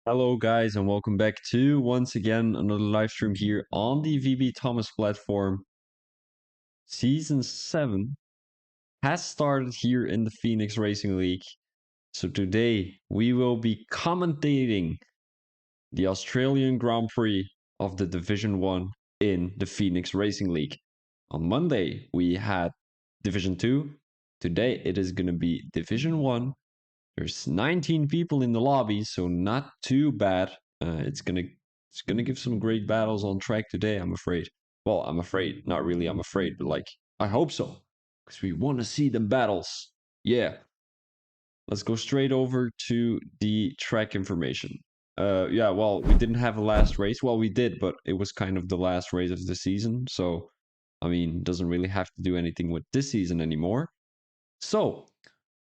Hello, guys, and welcome back to once again another live stream here on the VB Thomas platform. Season 7 has started here in the Phoenix Racing League. So today we will be commentating the Australian Grand Prix of the Division 1 in the Phoenix Racing League. On Monday we had Division 2. Today it is going to be Division 1. There's 19 people in the lobby, so not too bad. It's gonna give some great battles on track today, I'm afraid. Well, I'm afraid. Not really, I'm afraid, but like, I hope so. Because we want to see them battles. Yeah. Let's go straight over to the track information. Yeah, well, we didn't have a last race. Well, we did, but it was kind of the last race of the season. So, I mean, doesn't really have to do anything with this season anymore. So,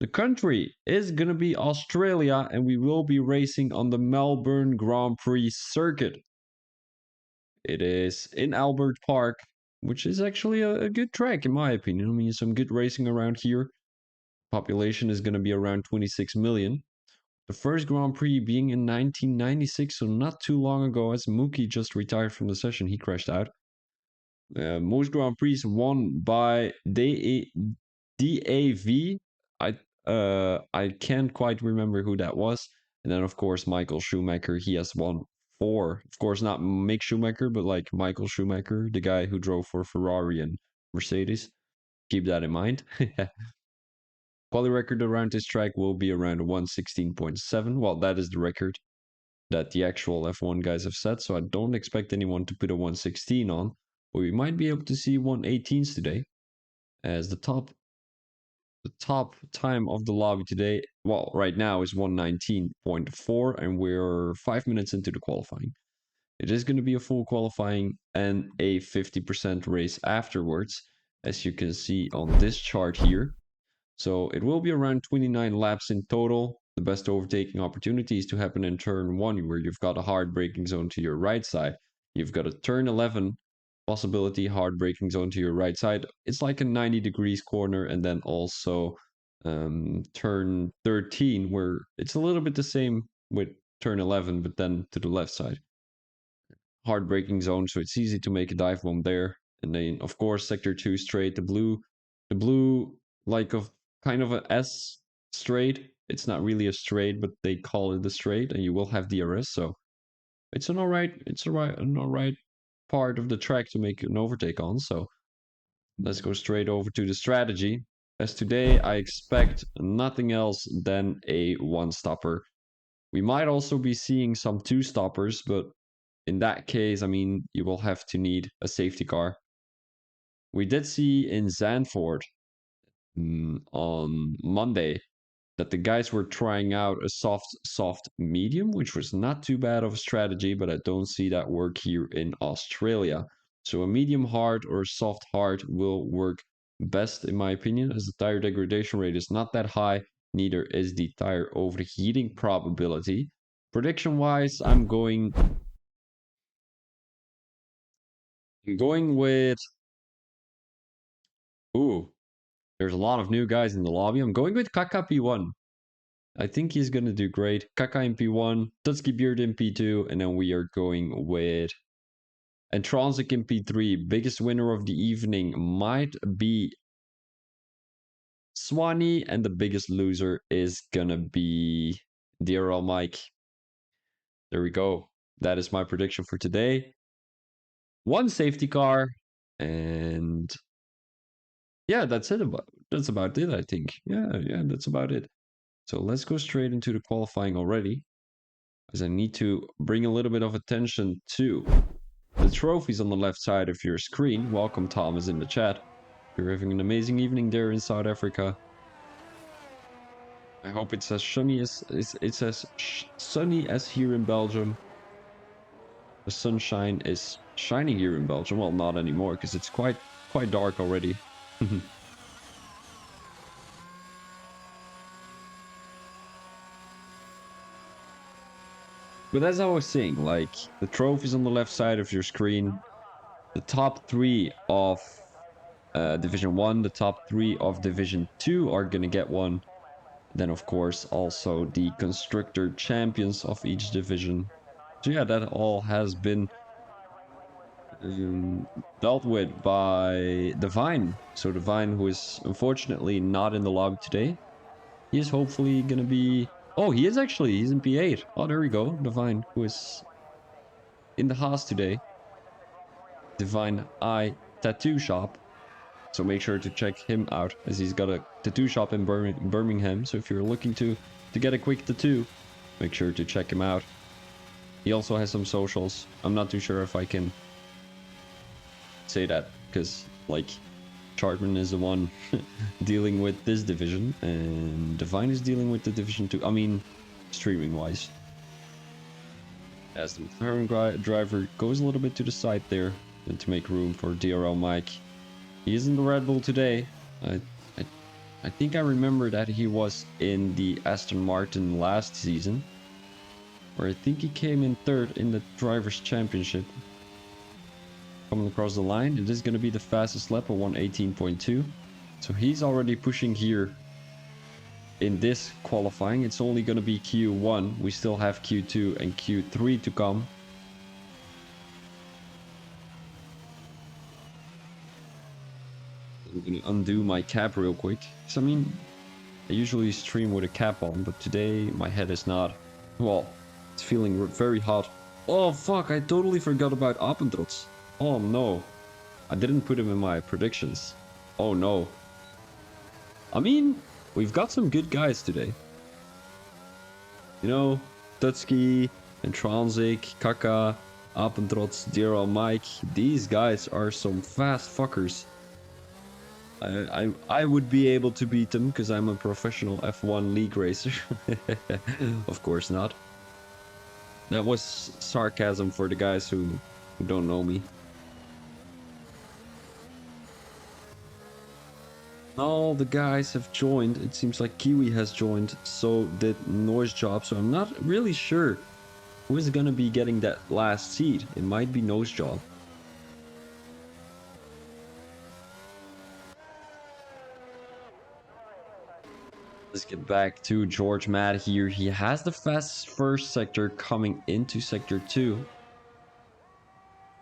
the country is going to be Australia, and we will be racing on the Melbourne Grand Prix circuit. It is in Albert Park, which is actually a good track, in my opinion. I mean, some good racing around here. Population is going to be around 26 million. The first Grand Prix being in 1996, so not too long ago, as Mookie just retired from the session. He crashed out. Most Grand Prix won by DAV. I can't quite remember who that was. And then of course Michael Schumacher. He has won 4. Of course not Mick Schumacher, but like Michael Schumacher, the guy who drove for Ferrari and Mercedes. Keep that in mind. Quali record around this track will be around 116.7. Well, that is the record that the actual F1 guys have set, so I don't expect anyone to put a 116 on. But we might be able to see 118s today, as the top time of the lobby today, well, right now is 119.4, and we're 5 minutes into the qualifying. It is going to be a full qualifying and a 50% race afterwards, as you can see on this chart here. So it will be around 29 laps in total. The best overtaking opportunities to happen in turn 1, where you've got a hard braking zone to your right side. You've got a turn 11 possibility hard braking zone to your right side. It's like a 90 degrees corner, and then also turn 13, where it's a little bit the same with turn 11, but then to the left side. Hard braking zone, so it's easy to make a dive bomb there. And then of course sector 2 straight, the blue like of kind of a S straight. It's not really a straight, but they call it the straight, and you will have DRS, so it's an alright part of the track to make an overtake on. So let's go straight over to the strategy. As today I expect nothing else than a one stopper. We might also be seeing some two stoppers, but in that case, I mean, you will have to need a safety car. We did see in Zandvoort on Monday that the guys were trying out a soft medium, which was not too bad of a strategy, but I don't see that work here in Australia. So a medium hard or soft hard will work best in my opinion, as the tire degradation rate is not that high, neither is the tire overheating probability. Prediction wise, I'm going with, ooh, there's a lot of new guys in the lobby. I'm going with Kaka P1. I think he's going to do great. Kaka in P1, Tutski Beard in P2, and then we are going with Antronzik in P3. Biggest winner of the evening might be Swanee, and the biggest loser is going to be DRL Mike. There we go. That is my prediction for today. One safety car, and yeah, that's about it, I think. Yeah, that's about it. So let's go straight into the qualifying already, as I need to bring a little bit of attention to the trophies on the left side of your screen. Welcome, Thomas, in the chat. You're having an amazing evening there in South Africa. I hope it's as sunny as here in Belgium. The sunshine is shining here in Belgium. Well, not anymore, because it's quite dark already. But as I was saying, like, the trophies on the left side of your screen, the top 3 of Division 1, the top 3 of Division 2 are going to get one. Then, of course, also the constructor champions of each division. So yeah, that all has been um, dealt with by Divine. So Divine, who is unfortunately not in the lobby today, he is hopefully gonna be. Oh, he is actually. He's in P8. Oh, there we go. Divine, who is in the house today. Divine Eye Tattoo Shop. So make sure to check him out, as he's got a tattoo shop in Birmingham. So if you're looking to get a quick tattoo, make sure to check him out. He also has some socials. I'm not too sure if I can say that, because like Chartman is the one dealing with this division, and Divine is dealing with the division 2. I mean, streaming wise. As the McLaren driver goes a little bit to the side there, and to make room for DRL Mike. He is in the Red Bull today. I think I remember that he was in the Aston Martin last season, where I think he came in third in the Drivers' Championship. Coming across the line, it is going to be the fastest lap of 1:18.2. So he's already pushing here in this qualifying. It's only going to be Q1. We still have Q2 and Q3 to come. I'm gonna undo my cap real quick. So, I mean, I usually stream with a cap on, but today my head is not. Well, it's feeling very hot. Oh fuck, I totally forgot about Appentrots. Oh no. I didn't put him in my predictions. Oh no. I mean, we've got some good guys today. You know, Tutski, and Transic, Kaka, Appentrots, DRL Mike. These guys are some fast fuckers. I would be able to beat them because I'm a professional F1 league racer. Of course not. That was sarcasm for the guys who don't know me. All the guys have joined. It seems like Kiwi has joined. So did Noise Job. So I'm not really sure who is gonna be getting that last seat. It might be Nose Job. Let's get back to George Matt here. He has the fastest first sector coming into sector 2.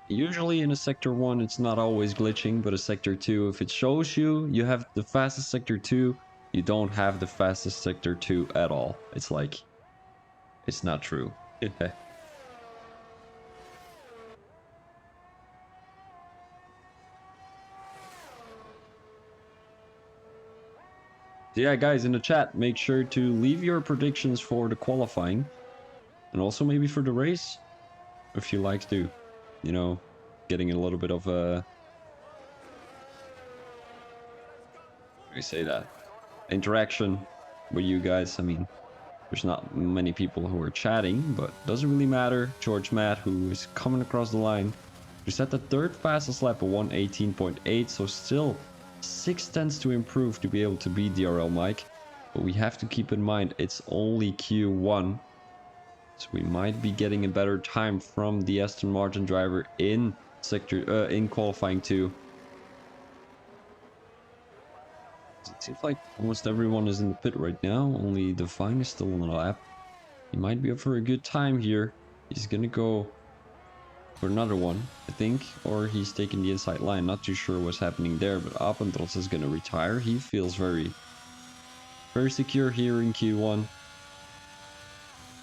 Usually in a sector 1 it's not always glitching, but a sector 2, if it shows you you have the fastest sector 2, you don't have the fastest sector 2 at all. It's like, it's not true. So yeah, guys, in the chat, make sure to leave your predictions for the qualifying. And also maybe for the race. If you like to, you know, getting a little bit of a... How do you say that? Interaction with you guys. I mean, there's not many people who are chatting, but doesn't really matter. George Matt, who is coming across the line, who set the third fastest lap of 1:18.8, so still 0.6 to improve to be able to beat DRL Mike. But we have to keep in mind it's only Q1, so we might be getting a better time from the Aston Martin driver in in qualifying 2. It seems like almost everyone is in the pit right now. Only Divine is still on the lap. He might be up for a good time here. He's gonna go for another one, I think, or he's taking the inside line. Not too sure what's happening there, but Appentrots is gonna retire. He feels very secure here in Q1.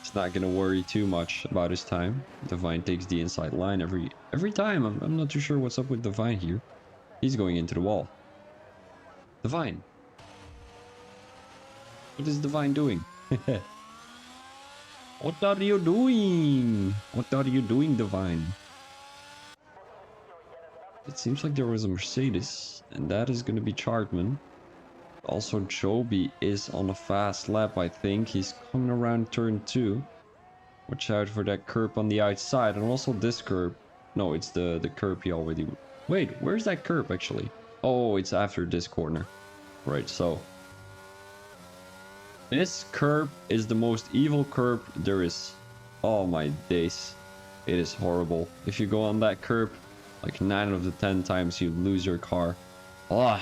He's not gonna worry too much about his time. Divine takes the inside line every time. I'm not too sure what's up with Divine here. He's going into the wall. Divine. What is Divine doing? What are you doing? What are you doing, Divine? It seems like there was a Mercedes, and that is going to be Chartman. Also, Joby is on a fast lap, I think. He's coming around turn 2. Watch out for that curb on the outside, and also this curb. No, it's the curb he already... Wait, where's that curb, actually? Oh, it's after this corner. Right, so... This curb is the most evil curb there is. Oh my days. It is horrible. If you go on that curb, like 9 of the 10 times you lose your car. Oh,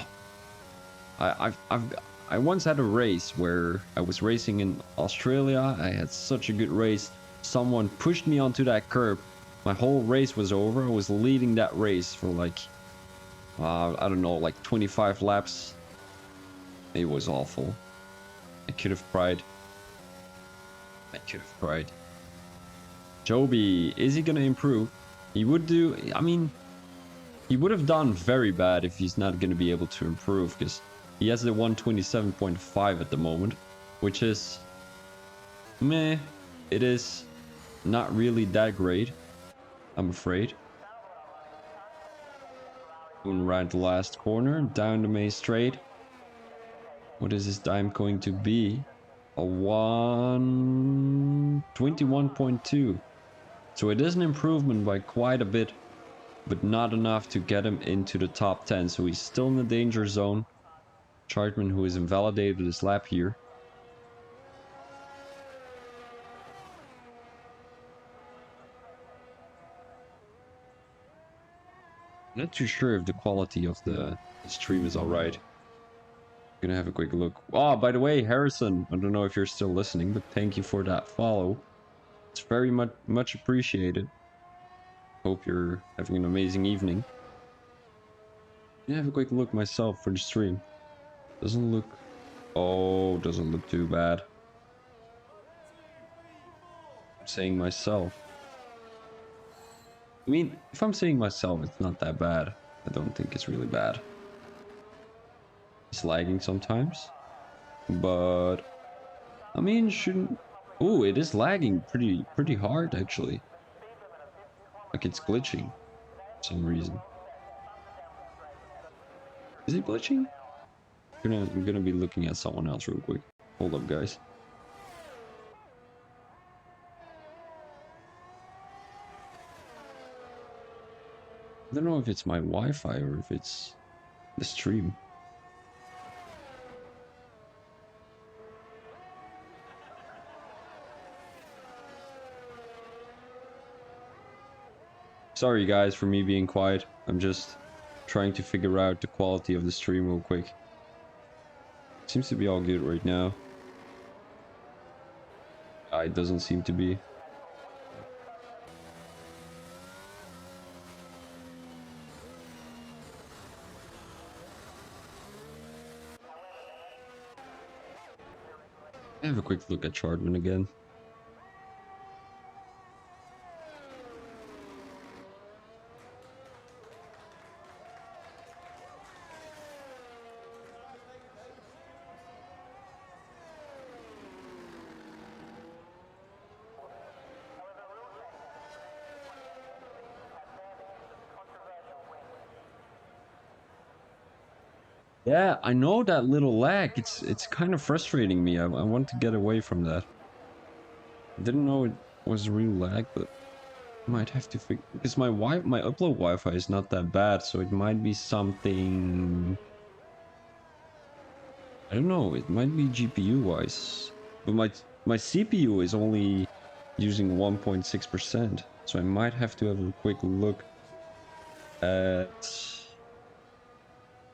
I once had a race where I was racing in Australia. I had such a good race. Someone pushed me onto that curb. My whole race was over. I was leading that race for like, I don't know, like 25 laps. It was awful. I could have cried. I could have cried. Joby, is he gonna improve? He would do, I mean, he would have done very bad if he's not gonna be able to improve, because he has the 127.5 at the moment, which is meh. It is not really that great, I'm afraid. Right, the last corner, down the main straight. What is his time going to be? A 121.2. So it is an improvement by quite a bit, but not enough to get him into the top 10. So he's still in the danger zone. Chartman, who has invalidated his lap here. Not too sure if the quality of the stream is alright. Gonna have a quick look. Oh, by the way, Harrison, I don't know if you're still listening, but thank you for that follow. It's very much appreciated. Hope you're having an amazing evening. Gonna have a quick look myself for the stream. Doesn't look... Oh, doesn't look too bad. I'm saying myself. I mean, if I'm saying myself, it's not that bad. I don't think it's really bad. It's lagging sometimes. But... I mean, shouldn't... Oh, it is lagging pretty hard, actually. Like it's glitching. For some reason. Is it glitching? I'm gonna be looking at someone else real quick. Hold up, guys. I don't know if it's my Wi-Fi or if it's the stream. Sorry guys for me being quiet. I'm just trying to figure out the quality of the stream real quick. Seems to be all good right now. It doesn't seem to be. Have a quick look at Chartman again. Yeah, I know that little lag. It's kind of frustrating me. I want to get away from that. I didn't know it was real lag, but I might have to fix because my upload Wi-Fi is not that bad, so it might be something. I don't know. It might be GPU wise, but my CPU is only using 1.6%, so I might have to have a quick look at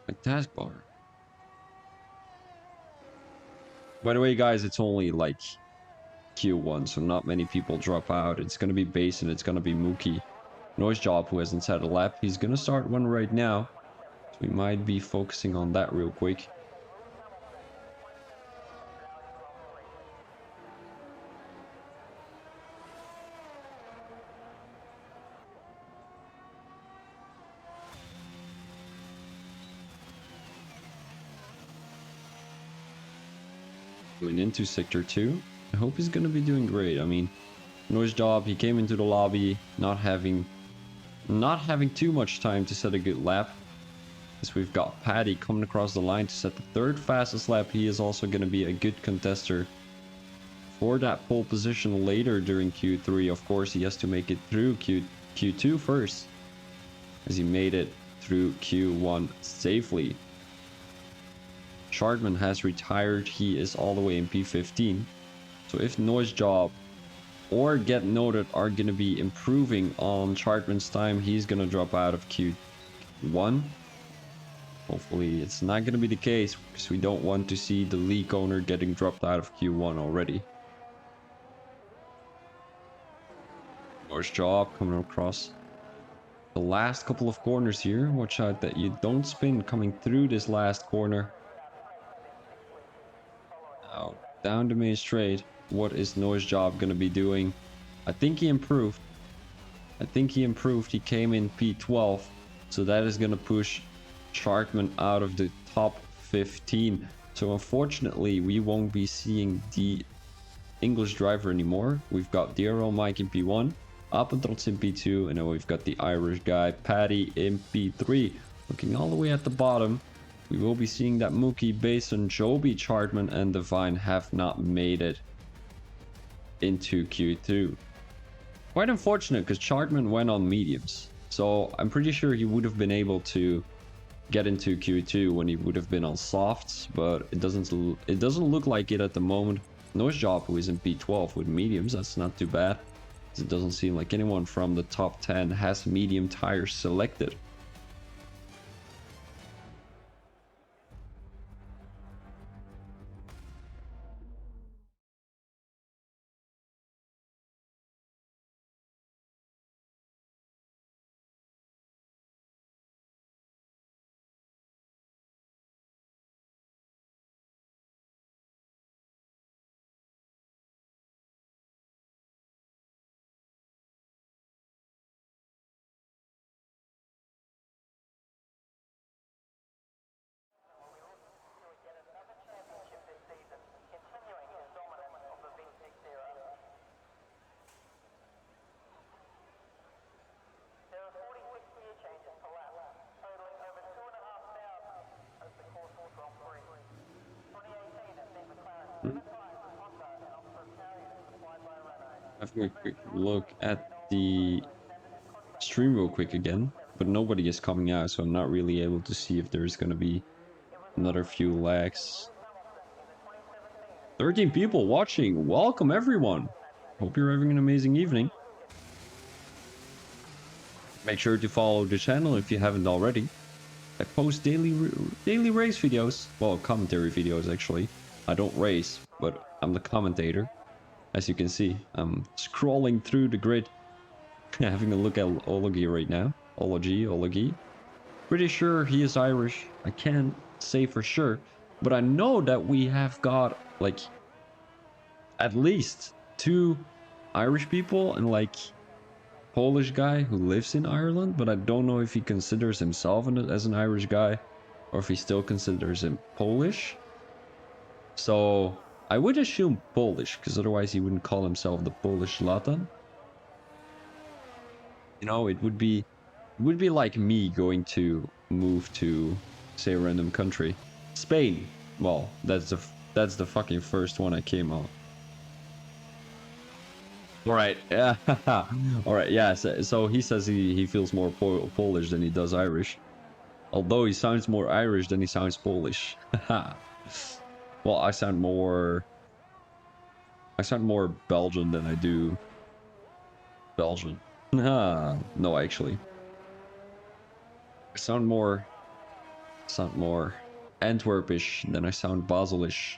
my taskbar. By the way, guys, it's only like Q1, so not many people drop out. It's gonna be Base and it's gonna be Mookie. Noise Job, who hasn't set a lap, he's gonna start one right now. So we might be focusing on that real quick. Going into Sector 2. I hope he's gonna be doing great. I mean, Noise Job, he came into the lobby not having too much time to set a good lap. As we've got Paddy coming across the line to set the third fastest lap. He is also going to be a good contester for that pole position later during Q3. Of course, he has to make it through Q2 first, as he made it through Q1 safely. Chartman has retired. He is all the way in P15. So if Noise Job or Get Noted are going to be improving on Chartman's time, he's going to drop out of Q1. Hopefully it's not going to be the case, because we don't want to see the league owner getting dropped out of Q1 already. Nice job coming across the last couple of corners here. Watch out that you don't spin coming through this last corner. Now, down the main straight. What is Noise Job going to be doing? I think he improved. He came in P12. So that is going to push Chartman out of the top 15. So unfortunately, we won't be seeing the English driver anymore. We've got DRL Mike in P1, Apentrots in P2, and then we've got the Irish guy, Paddy, in P3. Looking all the way at the bottom, we will be seeing that Mookie, Basin, Joby, Chartman, and Divine have not made it into Q2. Quite unfortunate, because Chartman went on mediums. So I'm pretty sure he would have been able to get into Q2 when he would have been on softs, but it doesn't look like it at the moment. Noise Job, who is in P12 with mediums, that's not too bad. It doesn't seem like anyone from the top 10 has medium tires selected. Having a quick look at the stream real quick again, but nobody is coming out, so I'm not really able to see if there's going to be another few lags. 13 people watching. Welcome everyone. Hope you're having an amazing evening. Make sure to follow the channel if you haven't already. I post daily race videos. Well, commentary videos actually. I don't race, but I'm the commentator. As you can see, I'm scrolling through the grid, having a look at Ologie right now. Ologie. Pretty sure he is Irish. I can't say for sure, but I know that we have got like at least 2 Irish people and like Polish guy who lives in Ireland, but I don't know if he considers himself as an Irish guy or if he still considers him Polish. So I would assume Polish, because otherwise he wouldn't call himself the Polish Zlatan. You know, it would be like me going to move to, say, a random country. Spain. Well, that's the fucking first one I came on. Alright, yeah. Alright, yeah, so he says he feels more Polish than he does Irish. Although he sounds more Irish than he sounds Polish. Well, I sound more Belgian than I do Belgian. No, actually. I sound more Antwerpish than I sound Baselish.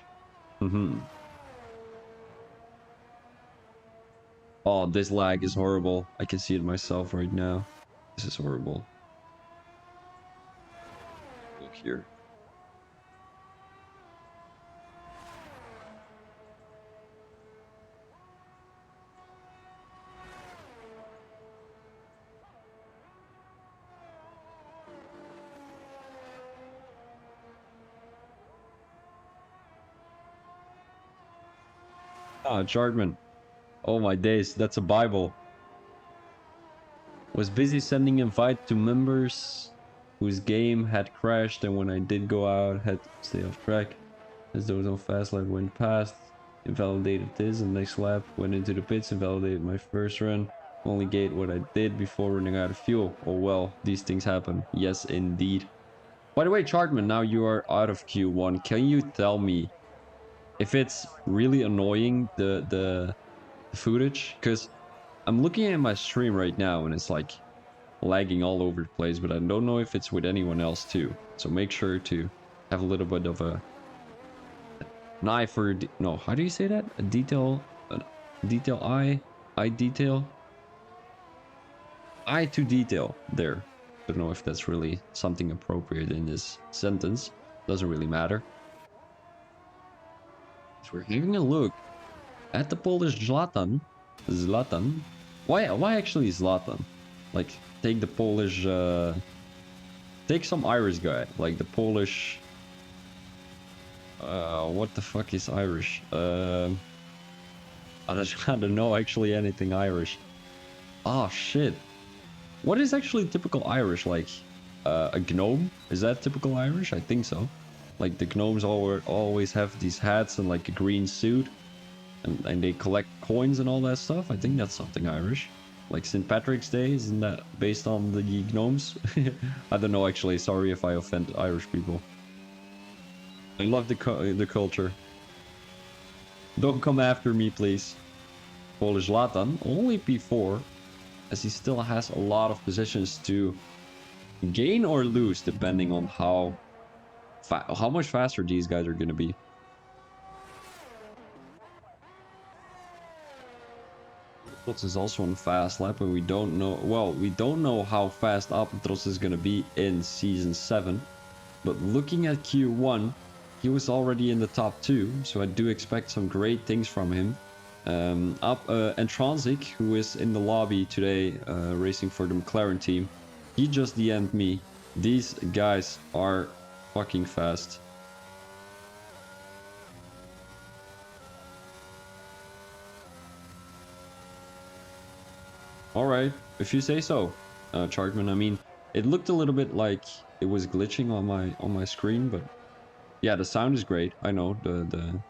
Oh, this lag is horrible. I can see it myself right now. This is horrible. Look here. Ah, Chartman. Oh my days, that's a Bible. Was busy sending invite to members whose game had crashed, and when I did go out, had to stay off track. As there was no fast lap went past, invalidated this, and next lap went into the pits, invalidated my first run. Only gate what I did before running out of fuel. Oh well, these things happen. Yes, indeed. By the way, Chartman, now you are out of Q1. Can you tell me if it's really annoying, the footage? Because I'm looking at my stream right now and it's like lagging all over the place, but I don't know if it's with anyone else too. So make sure to have a little bit of an eye for no, how do you say that? A detail eye detail, eye to detail there. Don't know if that's really something appropriate in this sentence. Doesn't really matter. So we're having a look at the Polish Zlatan. Zlatan. Why actually Zlatan? Like, take the Polish, take some Irish guy, like the Polish, what the fuck is Irish? I don't know actually anything Irish. Oh shit. What is actually typical Irish? Like, a gnome? Is that typical Irish? I think so. Like, the gnomes always have these hats and like a green suit. And they collect coins and all that stuff. I think that's something Irish. Like St. Patrick's Day, isn't that based on the gnomes? I don't know actually, sorry if I offend Irish people. I love the culture. Don't come after me, please. Polish Zlatan, only P4, as he still has a lot of positions to gain or lose, depending on how much faster these guys are going to be. Apotros is also on fast lap, and we don't know, well, we don't know how fast Apotros is going to be in Season 7. But looking at Q1, he was already in the top 2, so I do expect some great things from him. And Transic, who is in the lobby today, racing for the McLaren team, he just DM'd me. These guys are fucking fast. Alright, if you say so, Chartman. I mean, it looked a little bit like it was glitching on my screen, but yeah, the sound is great. I know the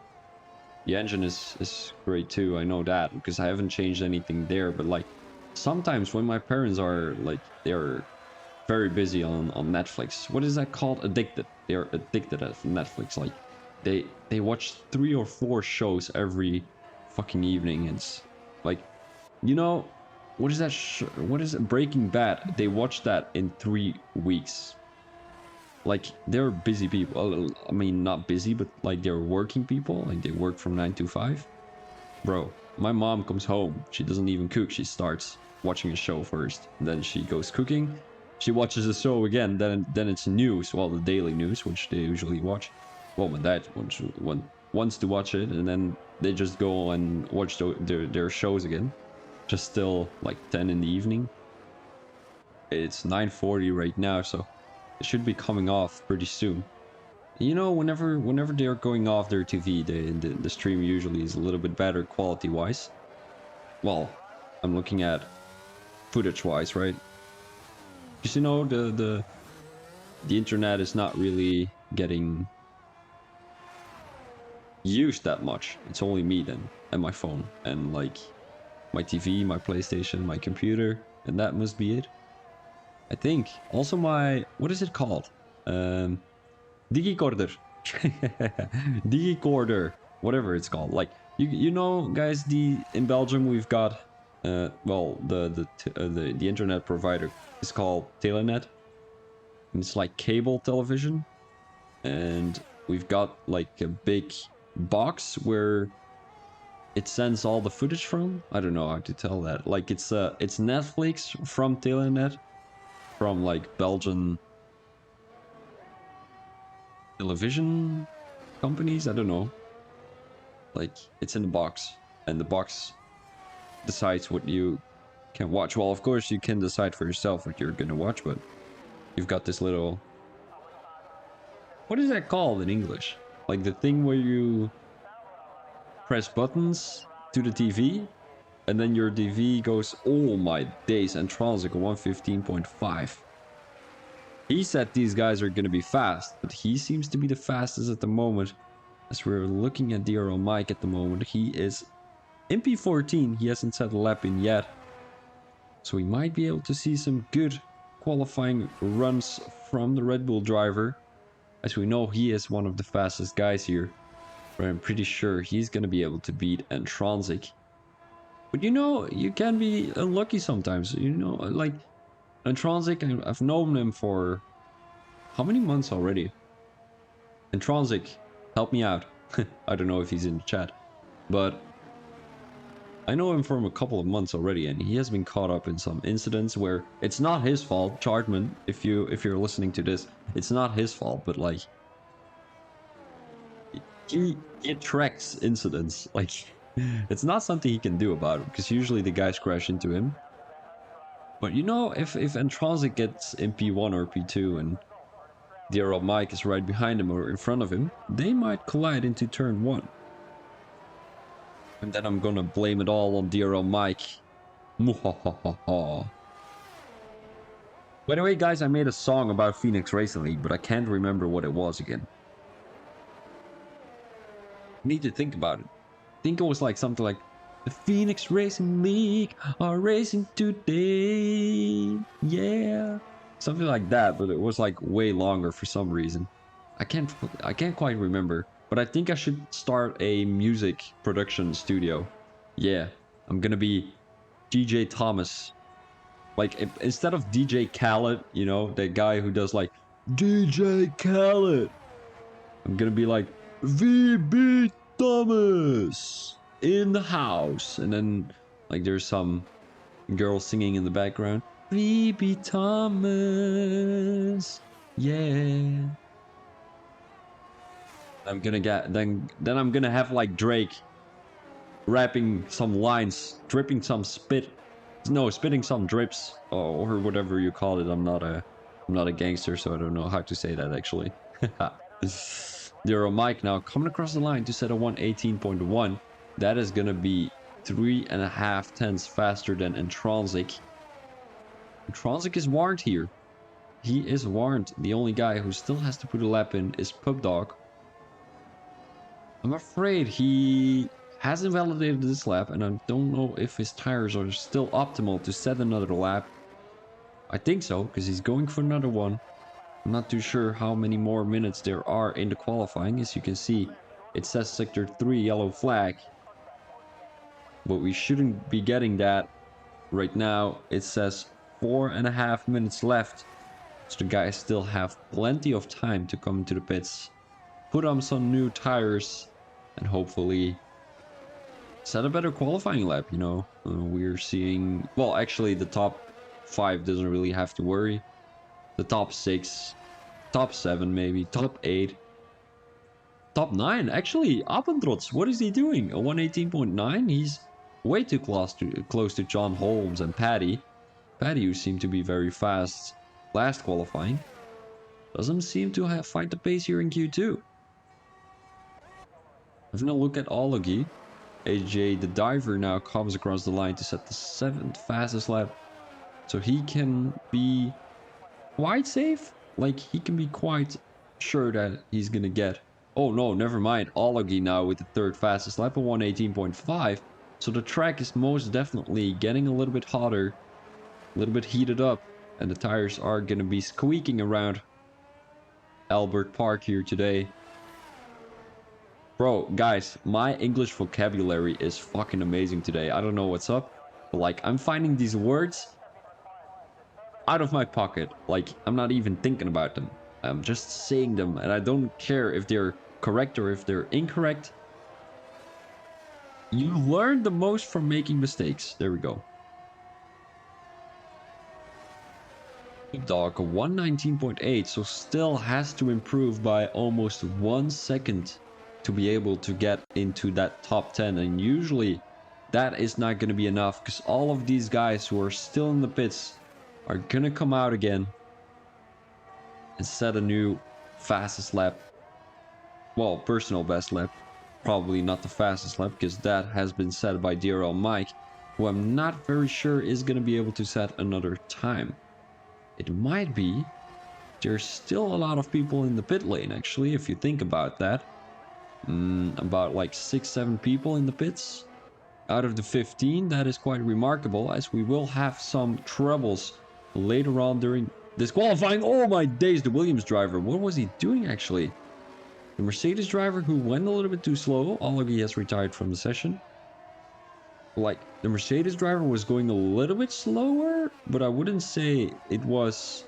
engine is great too. I know that because I haven't changed anything there. But like sometimes when my parents are like they're very busy on Netflix. What is that called? Addicted. They're addicted at Netflix. Like they watch 3 or 4 shows every fucking evening. It's like, you know. What is that? What is it? Breaking Bad? They watched that in 3 weeks. Like, they're busy people. I mean, not busy, but like they're working people. Like, they work from 9 to 5. Bro, my mom comes home. She doesn't even cook. She starts watching a show first. Then she goes cooking. She watches the show again. Then it's news. Well, the daily news, which they usually watch. Well, my dad wants to watch it. And then they just go and watch their shows again. Just still like 10 in the evening. It's 9:40 right now, so it should be coming off pretty soon. You know, whenever they're going off their TV, the stream usually is a little bit better quality wise. Well, I'm looking at footage wise, right? Because you know the internet is not really getting used that much. It's only me then and my phone and like my TV, my PlayStation, my computer, and that must be it. I think. Also my, what is it called? Digicorder. Digicorder. Whatever it's called. Like, you know, guys, in Belgium we've got, well, the internet provider is called Telenet. And it's like cable television. And we've got like a big box where it sends all the footage from. I don't know how to tell that. Like it's Netflix from Telenet, from like Belgian television companies. I don't know. Like it's in the box, and the box decides what you can watch. Well, of course you can decide for yourself what you're gonna watch, but you've got this little. What is that called in English? Like the thing where you press buttons to the TV, and then your TV goes, oh my days, and Transic 115.5. He said these guys are going to be fast, but he seems to be the fastest at the moment. As we're looking at DRL Mike at the moment, he is in P14. He hasn't set a lap in yet. So we might be able to see some good qualifying runs from the Red Bull driver. As we know, he is one of the fastest guys here. But I'm pretty sure he's going to be able to beat Transic. But you know, you can be unlucky sometimes. You know, like And Transic, I've known him for how many months already? And Transic, help me out. I don't know if he's in the chat, but I know him from a couple of months already, and he has been caught up in some incidents where it's not his fault. Chartman, if you're listening to this, it's not his fault, but like he attracts incidents. Like it's not something he can do about it, because usually the guys crash into him. But you know, if Entransic gets in P1 or P2 and DRL Mike is right behind him or in front of him, they might collide into turn 1. And then I'm gonna blame it all on DRL Mike. Muhahaha. By the way, guys, I made a song about Phoenix Racing League, but I can't remember what it was again. I need to think about it. I think it was like something like, the Phoenix Racing League are racing today. Yeah. Something like that, but it was like way longer for some reason. I can't quite remember. But I think I should start a music production studio. Yeah, I'm gonna be DJ Thomas. Like, instead of DJ Khaled, you know, that guy who does like, DJ Khaled. I'm gonna be like, VB Thomas in the house. And then, like, there's some girl singing in the background. VB Thomas. Yeah. I'm gonna get then I'm gonna have like Drake rapping some lines, dripping some spitting some drips, or whatever you call it. I'm not a gangster, so I don't know how to say that actually. There are Mike now coming across the line to set a 118.1. That is gonna be 3.5 tenths faster than Entransic. Entransic is warned here. He is warned. The only guy who still has to put a lap in is Pubdog. I'm afraid he hasn't validated this lap, and I don't know if his tires are still optimal to set another lap. I think so, because he's going for another one. I'm not too sure how many more minutes there are in the qualifying. As you can see, it says sector 3 yellow flag. But we shouldn't be getting that right now. It says 4.5 minutes left. So the guys still have plenty of time to come into the pits, put on some new tires, and hopefully set a better qualifying lap, you know. We're seeing, well, actually the top 5 doesn't really have to worry. The top 6, top 7 maybe, top 8, top 9. Actually, Abendrots, what is he doing? A 118.9? He's way too close to John Holmes and Paddy. Paddy, who seemed to be very fast last qualifying, doesn't seem to find the pace here in Q2. Having a look at Ology, AJ the diver now comes across the line to set the 7th fastest lap. So he can be quite safe. Like, he can be quite sure that he's gonna get... Oh no, never mind. Ology now with the 3rd fastest lap of 118.5. So the track is most definitely getting a little bit hotter, a little bit heated up. And the tires are gonna be squeaking around Albert Park here today. Bro, guys, my English vocabulary is fucking amazing today. I don't know what's up, but like, I'm finding these words out of my pocket. Like, I'm not even thinking about them. I'm just saying them, and I don't care if they're correct or if they're incorrect. You learn the most from making mistakes. There we go. Dog, 119.8, so still has to improve by almost 1 second to be able to get into that top 10, and usually that is not going to be enough, because all of these guys who are still in the pits are going to come out again and set a new fastest lap. Well, personal best lap. Probably not the fastest lap, because that has been set by DRL Mike, who I'm not very sure is going to be able to set another time. It might be. There's still a lot of people in the pit lane, actually, if you think about that. About like 6-7 people in the pits out of the 15. That is quite remarkable, as we will have some troubles later on during this qualifying. Oh my days, the Williams driver, what was he doing actually? The Mercedes driver who went a little bit too slow. Ology has retired from the session. Like, The Mercedes driver was going a little bit slower, but I wouldn't say it was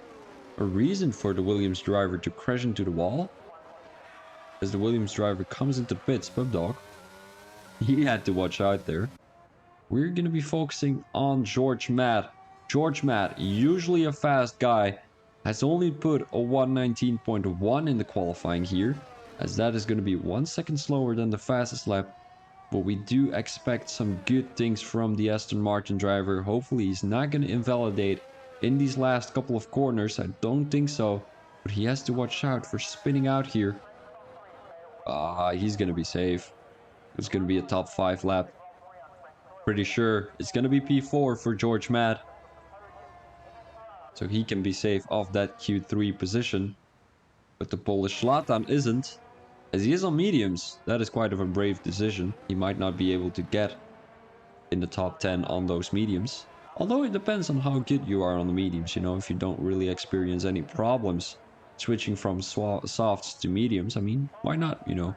a reason for the Williams driver to crash into the wall. As the Williams driver comes into pits, PubDog, he had to watch out there. We're going to be focusing on George Matt. George Matt, usually a fast guy, has only put a 119.1 in the qualifying here, as that is going to be 1 second slower than the fastest lap. But we do expect some good things from the Aston Martin driver. Hopefully he's not going to invalidate in these last couple of corners. I don't think so, but he has to watch out for spinning out here. He's going to be safe. It's going to be a top 5 lap. Pretty sure it's going to be P4 for George Matt. So he can be safe off that Q3 position. But the Polish Zlatan isn't. As he is on mediums, that is quite of a brave decision. He might not be able to get in the top 10 on those mediums. Although it depends on how good you are on the mediums, you know, if you don't really experience any problems switching from softs to mediums, I mean, why not, you know?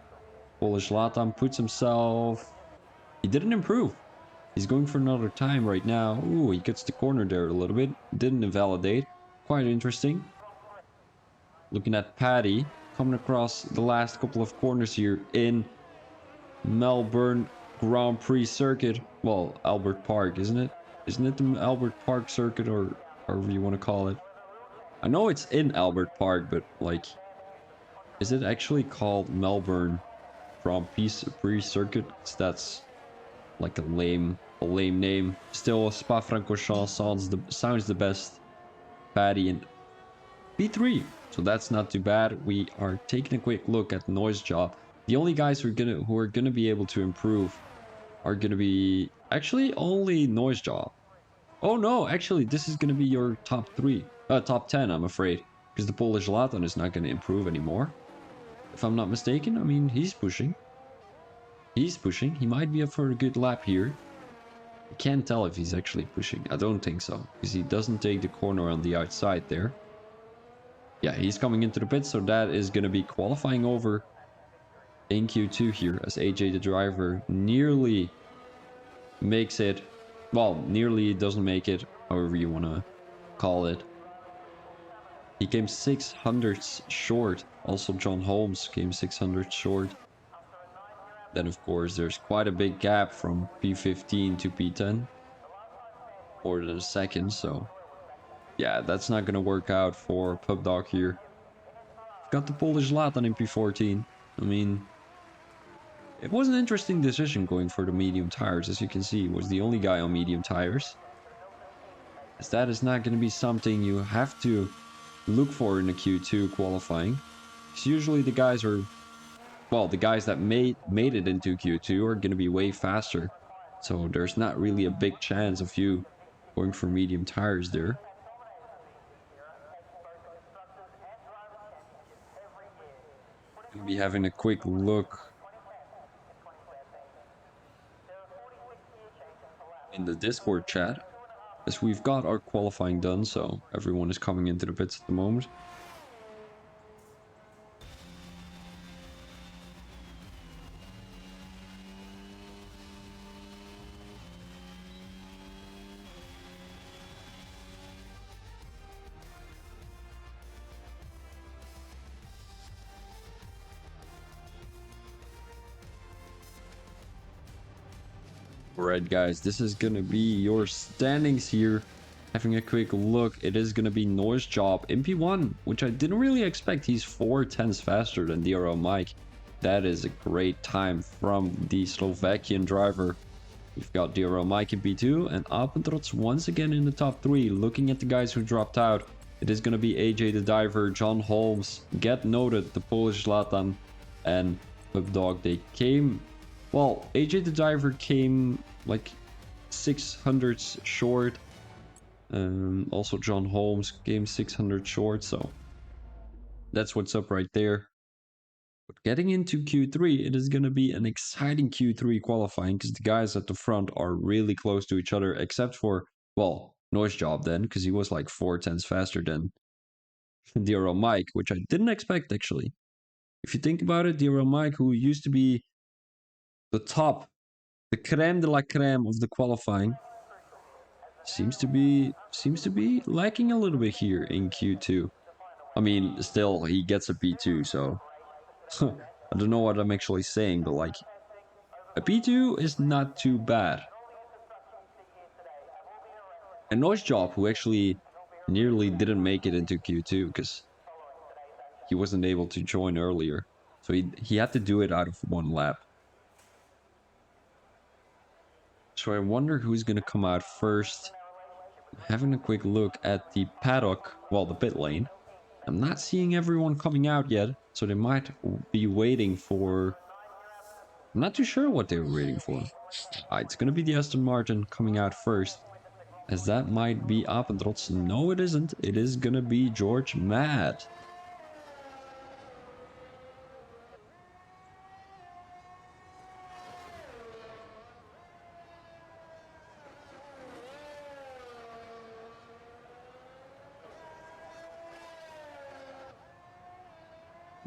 Polish Zlatan puts himself... He didn't improve. He's going for another time right now. Ooh, he gets the corner there a little bit. Didn't invalidate. Quite interesting. Looking at Paddy coming across the last couple of corners here in Melbourne Grand Prix circuit. Well, Albert Park, isn't it? Isn't it the Albert Park circuit, or however you want to call it? I know it's in Albert Park, but like, is it actually called Melbourne Grand Prix circuit? That's like a lame name. Still, Spa-Francorchamps sounds the best. Paddy in P3, so that's not too bad. We are taking a quick look at Noise Job. The only guys who are gonna be able to improve are gonna be actually only Noise Job. Oh no, actually this is gonna be your top 10, I'm afraid, because the Polish Zlatan is not gonna improve anymore. If I'm not mistaken, I mean, he's pushing. He's pushing. He might be up for a good lap here. I can't tell if he's actually pushing. I don't think so, because he doesn't take the corner on the outside there. Yeah, he's coming into the pit, so that is going to be qualifying over in Q2 here, as AJ the driver nearly makes it. Well, nearly doesn't make it, however you want to call it. He came 600ths short. Also, John Holmes came 600 short. Then, of course, there's quite a big gap from P15 to P10. More than a second, so... yeah, that's not going to work out for PubDog here. Got the Polish Zlatan in P14. I mean... it was an interesting decision going for the medium tires. As you can see, he was the only guy on medium tires. As that is not going to be something you have to look for in a Q2 qualifying. Because usually the guys are... well, the guys that made it into Q2 are going to be way faster. So there's not really a big chance of you going for medium tires there. Gonna be having a quick look in the Discord chat, as we've got our qualifying done, so everyone is coming into the pits at the moment. Alright guys, this is gonna be your standings here. Having a quick look, it is gonna be Noise Job in P1, which I didn't really expect. He's 4/10 faster than DRL Mike. That is a great time from the Slovakian driver. We've got DRL Mike in P2 and Apentrots once again in the top 3. Looking at the guys who dropped out, it is gonna be AJ the diver, John Holmes, Get Noted, the Polish Zlatan, and PubDog. They came... well, AJ the diver came like 600s short. Also John Holmes came 600 short, so that's what's up right there. But getting into Q3, it is going to be an exciting Q3 qualifying, because the guys at the front are really close to each other, except for, well, Noise Job then, because he was like 4/10 faster than DRL Mike, which I didn't expect actually. If you think about it, DRL Mike, who used to be the top the creme de la creme of the qualifying seems to be lacking a little bit here in Q2. I mean, still he gets a P2, so I don't know what I'm actually saying, but like a P2 is not too bad. And Noise Job, who actually nearly didn't make it into Q2 because he wasn't able to join earlier, so he had to do it out of one lap. So I wonder who's gonna come out first. Having a quick look at the paddock, well, the pit lane. I'm not seeing everyone coming out yet, so they might be waiting for... I'm not too sure what they were waiting for. It's gonna be the Aston Martin coming out first, as that might be Appentrots. No, it isn't. It is gonna be George Matt.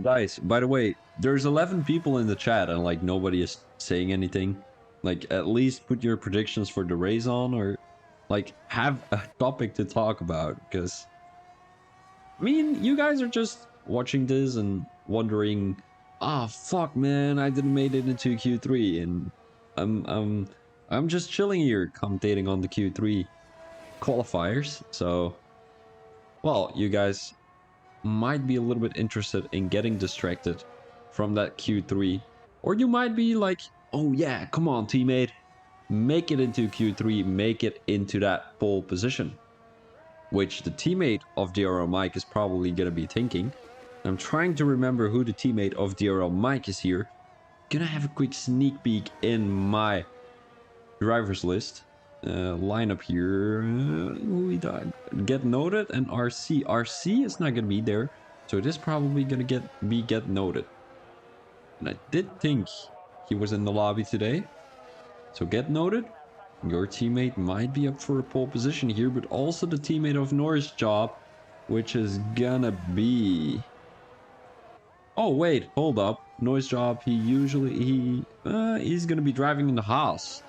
Guys, by the way, there's 11 people in the chat and like nobody is saying anything. Like at least put your predictions for the race on, or like have a topic to talk about, because I mean, you guys are just watching this and wondering, ah, fuck man, I didn't make it into Q3, and I'm just chilling here commentating on the Q3 qualifiers. So well, you guys might be a little bit interested in getting distracted from that Q3. Or you might be like, oh yeah, come on teammate, make it into Q3, make it into that pole position. Which the teammate of DRL Mike is probably going to be thinking. I'm trying to remember who the teammate of DRL Mike is here. Gonna have a quick sneak peek in my drivers list. Lineup here. Who we get noted and RC. RC is not gonna be there, so it is probably gonna get noted. And I did think he was in the lobby today, so get noted. Your teammate might be up for a pole position here, but also the teammate of Norris Job, which is gonna be... Oh wait, hold up. Noise Job, he's gonna be driving in the Haas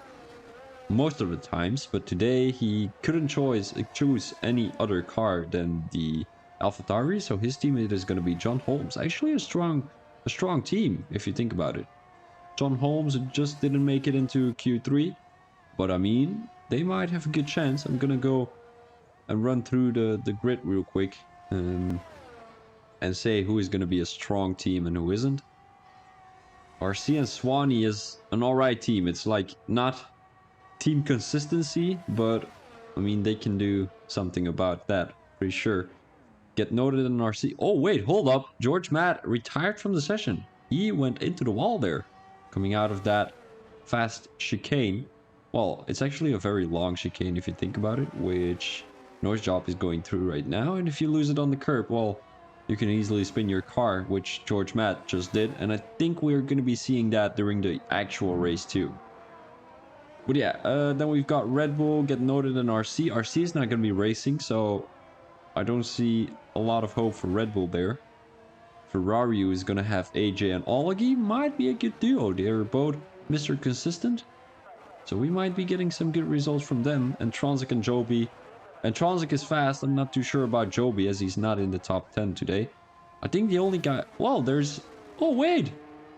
most of the times, but today he couldn't choose any other car than the AlphaTauri, so his teammate is gonna be John Holmes. Actually a strong team if you think about it. John Holmes just didn't make it into Q3, but I mean, they might have a good chance. I'm gonna go and run through the grid real quick and say who is gonna be a strong team and who isn't. RC and Swanee is an alright team. It's like not team consistency, but I mean they can do something about that, pretty sure. Get noted in RC. Oh wait, hold up. George Matt retired from the session. He went into the wall there, coming out of that fast chicane. Well, it's actually a very long chicane if you think about it, which Noise Job is going through right now. And if you lose it on the curb, well, you can easily spin your car, which George Matt just did. And I think we're going to be seeing that during the actual race too. But yeah, then we've got Red Bull get noted in RC. RC is not going to be racing, so I don't see a lot of hope for Red Bull there. Ferrari is going to have AJ and Olagi. Might be a good duo. They're both Mr. Consistent. So we might be getting some good results from them. And Tronzik and Joby. And Tronzik is fast. I'm not too sure about Joby as he's not in the top 10 today. I think the only guy... Well, there's... Oh, wait.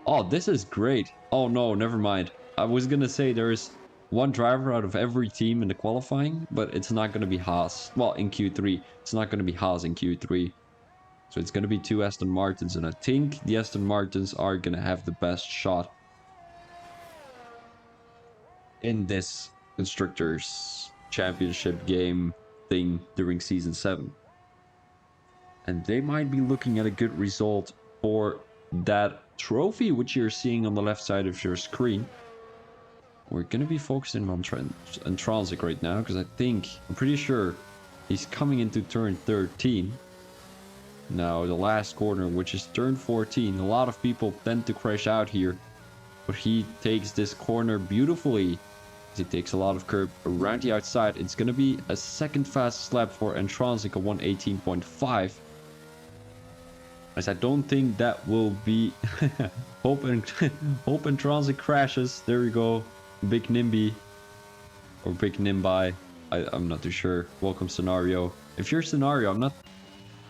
Oh, this is great. Oh, no, never mind. I was going to say there's one driver out of every team in the qualifying, but it's not going to be Haas. Well, in Q3. It's not going to be Haas in Q3. So it's going to be two Aston Martins. And I think the Aston Martins are going to have the best shot in this Constructors Championship game thing during Season 7. And they might be looking at a good result for that trophy, which you're seeing on the left side of your screen. We're going to be focusing on Tronzik right now, because I'm pretty sure he's coming into turn 13. Now, the last corner, which is turn 14. A lot of people tend to crash out here, but he takes this corner beautifully. He takes a lot of curb around the outside. It's going to be a second fastest lap for Tronzik, a 1:18.5. As I don't think that will be... Hope and Tronzik crashes. There we go. Big Nimby. Or Big Nimby. I'm not too sure. Welcome, Scenario. If you're Scenario, I'm not...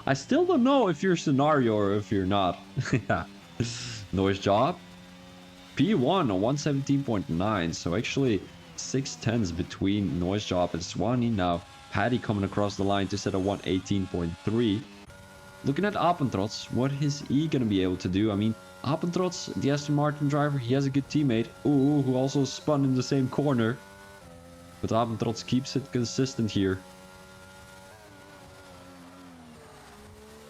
I still don't know if you're Scenario or if you're not. Yeah. Noise Job. P1 on 117.9. So actually 6/10s between Noise Job and Swanee. Now, Paddy coming across the line to set a 118.3. Looking at Appentrots, what is he going to be able to do? I mean, Appentrots, the Aston Martin driver, he has a good teammate. Ooh, who also spun in the same corner. But Appentrots keeps it consistent here.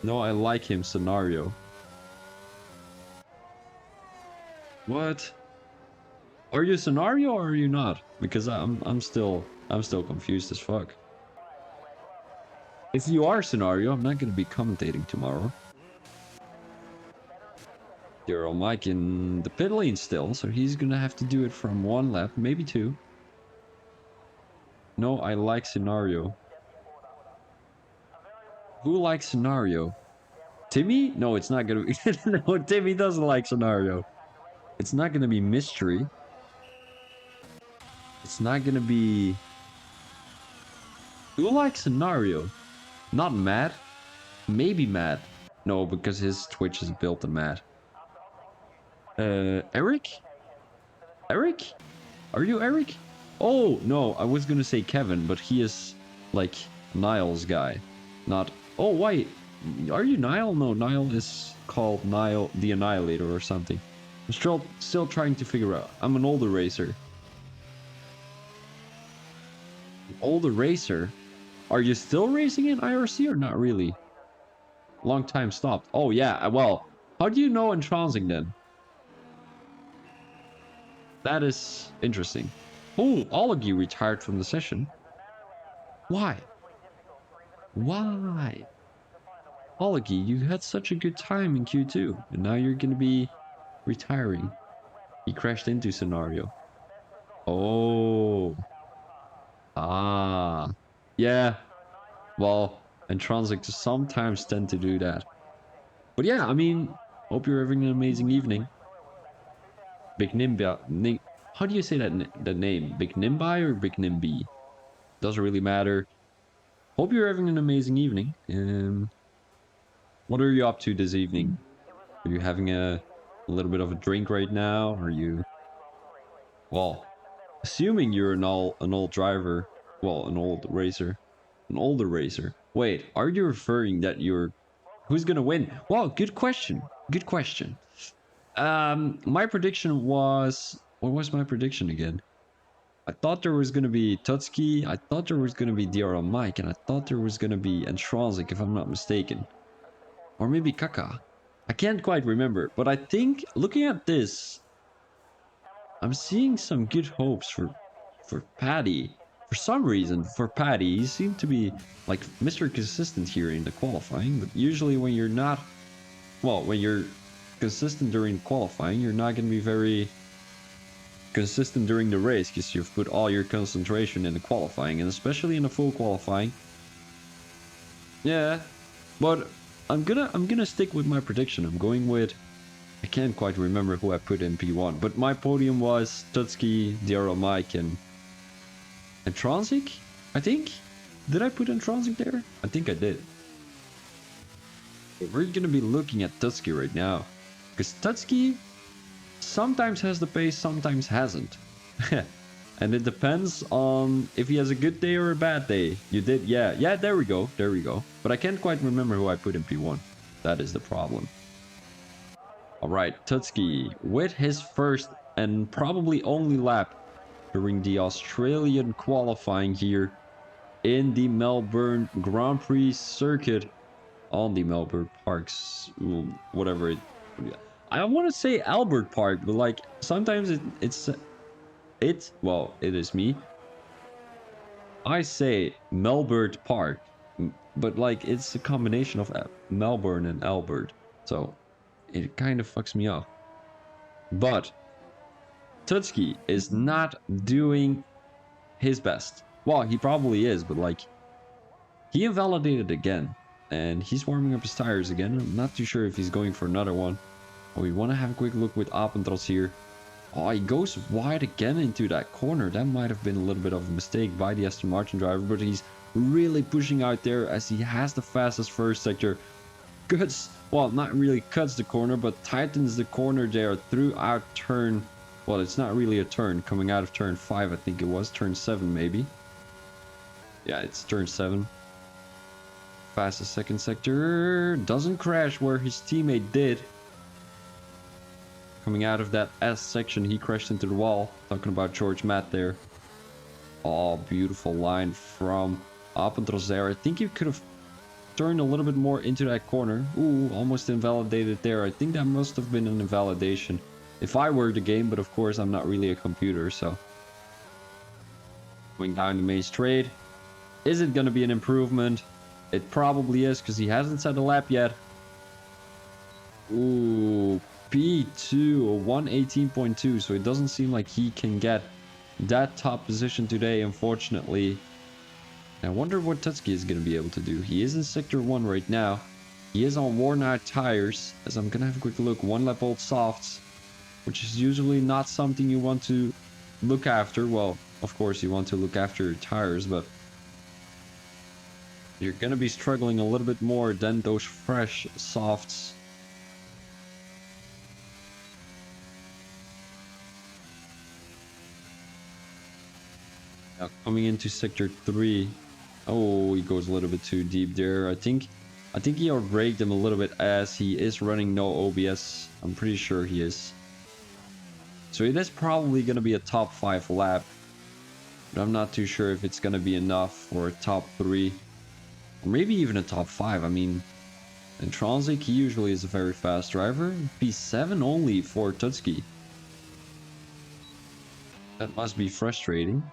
No, I like him, Scenario. What? Are you Scenario or are you not? Because I'm still confused as fuck. If you are Scenario, I'm not gonna be commentating tomorrow. Daryl Mike in the pit lane still, so he's gonna have to do it from one lap, maybe two. No, I like Scenario. Who likes Scenario? Timmy? No, it's not gonna be. No, Timmy doesn't like Scenario. It's not gonna be Mystery. It's not gonna be... Who likes Scenario? Not Matt. Maybe Matt. No, because his Twitch is built on Matt. Eric? Eric? Are you Eric? Oh, no, I was gonna say Kevin, but he is, like, Niall's guy. Not... Oh, wait. Are you Niall? No, Niall is called Niall the Annihilator or something. I'm still trying to figure out. I'm an older racer. Older racer? Are you still racing in IRC or not really? Long time stopped. Oh, yeah, well, how do you know in Transing then? That is interesting. Oh, Ology retired from the session. Why? Why? Ology, you had such a good time in Q2, and now you're gonna be retiring. He crashed into Scenario. Oh. Ah. Yeah. Well, and Transic sometimes tend to do that. But yeah, I mean, hope you're having an amazing evening. Big Nimby. How do you say that name? Big Nimby or Big Nimby? Doesn't really matter. Hope you're having an amazing evening. What are you up to this evening? Are you having a little bit of a drink right now? Are you... Well, assuming you're an old driver, well, an old racer, an older racer. Wait, are you referring that you're... Who's gonna win? Wow, good question. Good question. My prediction was... What was my prediction again? I thought there was gonna be Tutski, I thought there was gonna be DRL Mike, and I thought there was gonna be Entransic, if I'm not mistaken. Or maybe Kaka. I can't quite remember, but I think, looking at this, I'm seeing some good hopes for Paddy. For some reason, for Paddy, he seemed to be, like, Mr. Consistent here in the qualifying, but usually when you're not... Well, when you're consistent during qualifying, you're not gonna be very consistent during the race, because you've put all your concentration in the qualifying, and especially in the full qualifying. Yeah, but I'm gonna stick with my prediction. I'm going with... I can't quite remember who I put in P1, but my podium was Tutski, DRL Mike, and Transic, I think? Did I put Transic there? I think I did. We're gonna be looking at Tutski right now, because Tutski sometimes has the pace, sometimes hasn't. And it depends on if he has a good day or a bad day. You did, yeah, there we go. But I can't quite remember who I put in P1. That is the problem. Alright, Tutski with his first and probably only lap during the Australian qualifying here in the Melbourne Grand Prix circuit on the Melbourne Parks, whatever it... I want to say Albert Park, but like sometimes it's well, it is me. I say Melbourne Park, but like it's a combination of Melbourne and Albert, so it kind of fucks me up. But Tutski is not doing his best. Well, he probably is, but like he invalidated again, and he's warming up his tires again. I'm not too sure if he's going for another one. We want to have a quick look with Appentrots here. Oh, he goes wide again into that corner. That might have been a little bit of a mistake by the Aston Martin driver, but he's really pushing out there as he has the fastest first sector. Cuts, well, not really cuts the corner, but tightens the corner there throughout turn. Well, it's not really a turn, coming out of turn 5, I think it was. Turn 7, maybe. Yeah, it's turn 7. Fastest second sector. Doesn't crash where his teammate did. Coming out of that S section, he crashed into the wall. Talking about George Matt there. Oh, beautiful line from Apentros there. I think you could have turned a little bit more into that corner. Ooh, almost invalidated there. I think that must have been an invalidation if I were the game, but of course I'm not really a computer, so. Going down the main straight. Is it going to be an improvement? It probably is, because he hasn't set a lap yet. Ooh, P2, 118.2, so it doesn't seem like he can get that top position today, unfortunately. I wonder what Tutski is going to be able to do. He is in Sector 1 right now. He is on worn out tires, as I'm going to have a quick look. 1 lap old softs, which is usually not something you want to look after. Well, of course you want to look after your tires, but you're going to be struggling a little bit more than those fresh softs. Now coming into Sector 3. Oh, he goes a little bit too deep there. I think he outbraked him a little bit as he is running no OBS. I'm pretty sure he is. So it is probably going to be a top 5 lap. But I'm not too sure if it's going to be enough for a top 3. Or maybe even a top 5. I mean, in Transic, he usually is a very fast driver. P7 only for Tutski. That must be frustrating,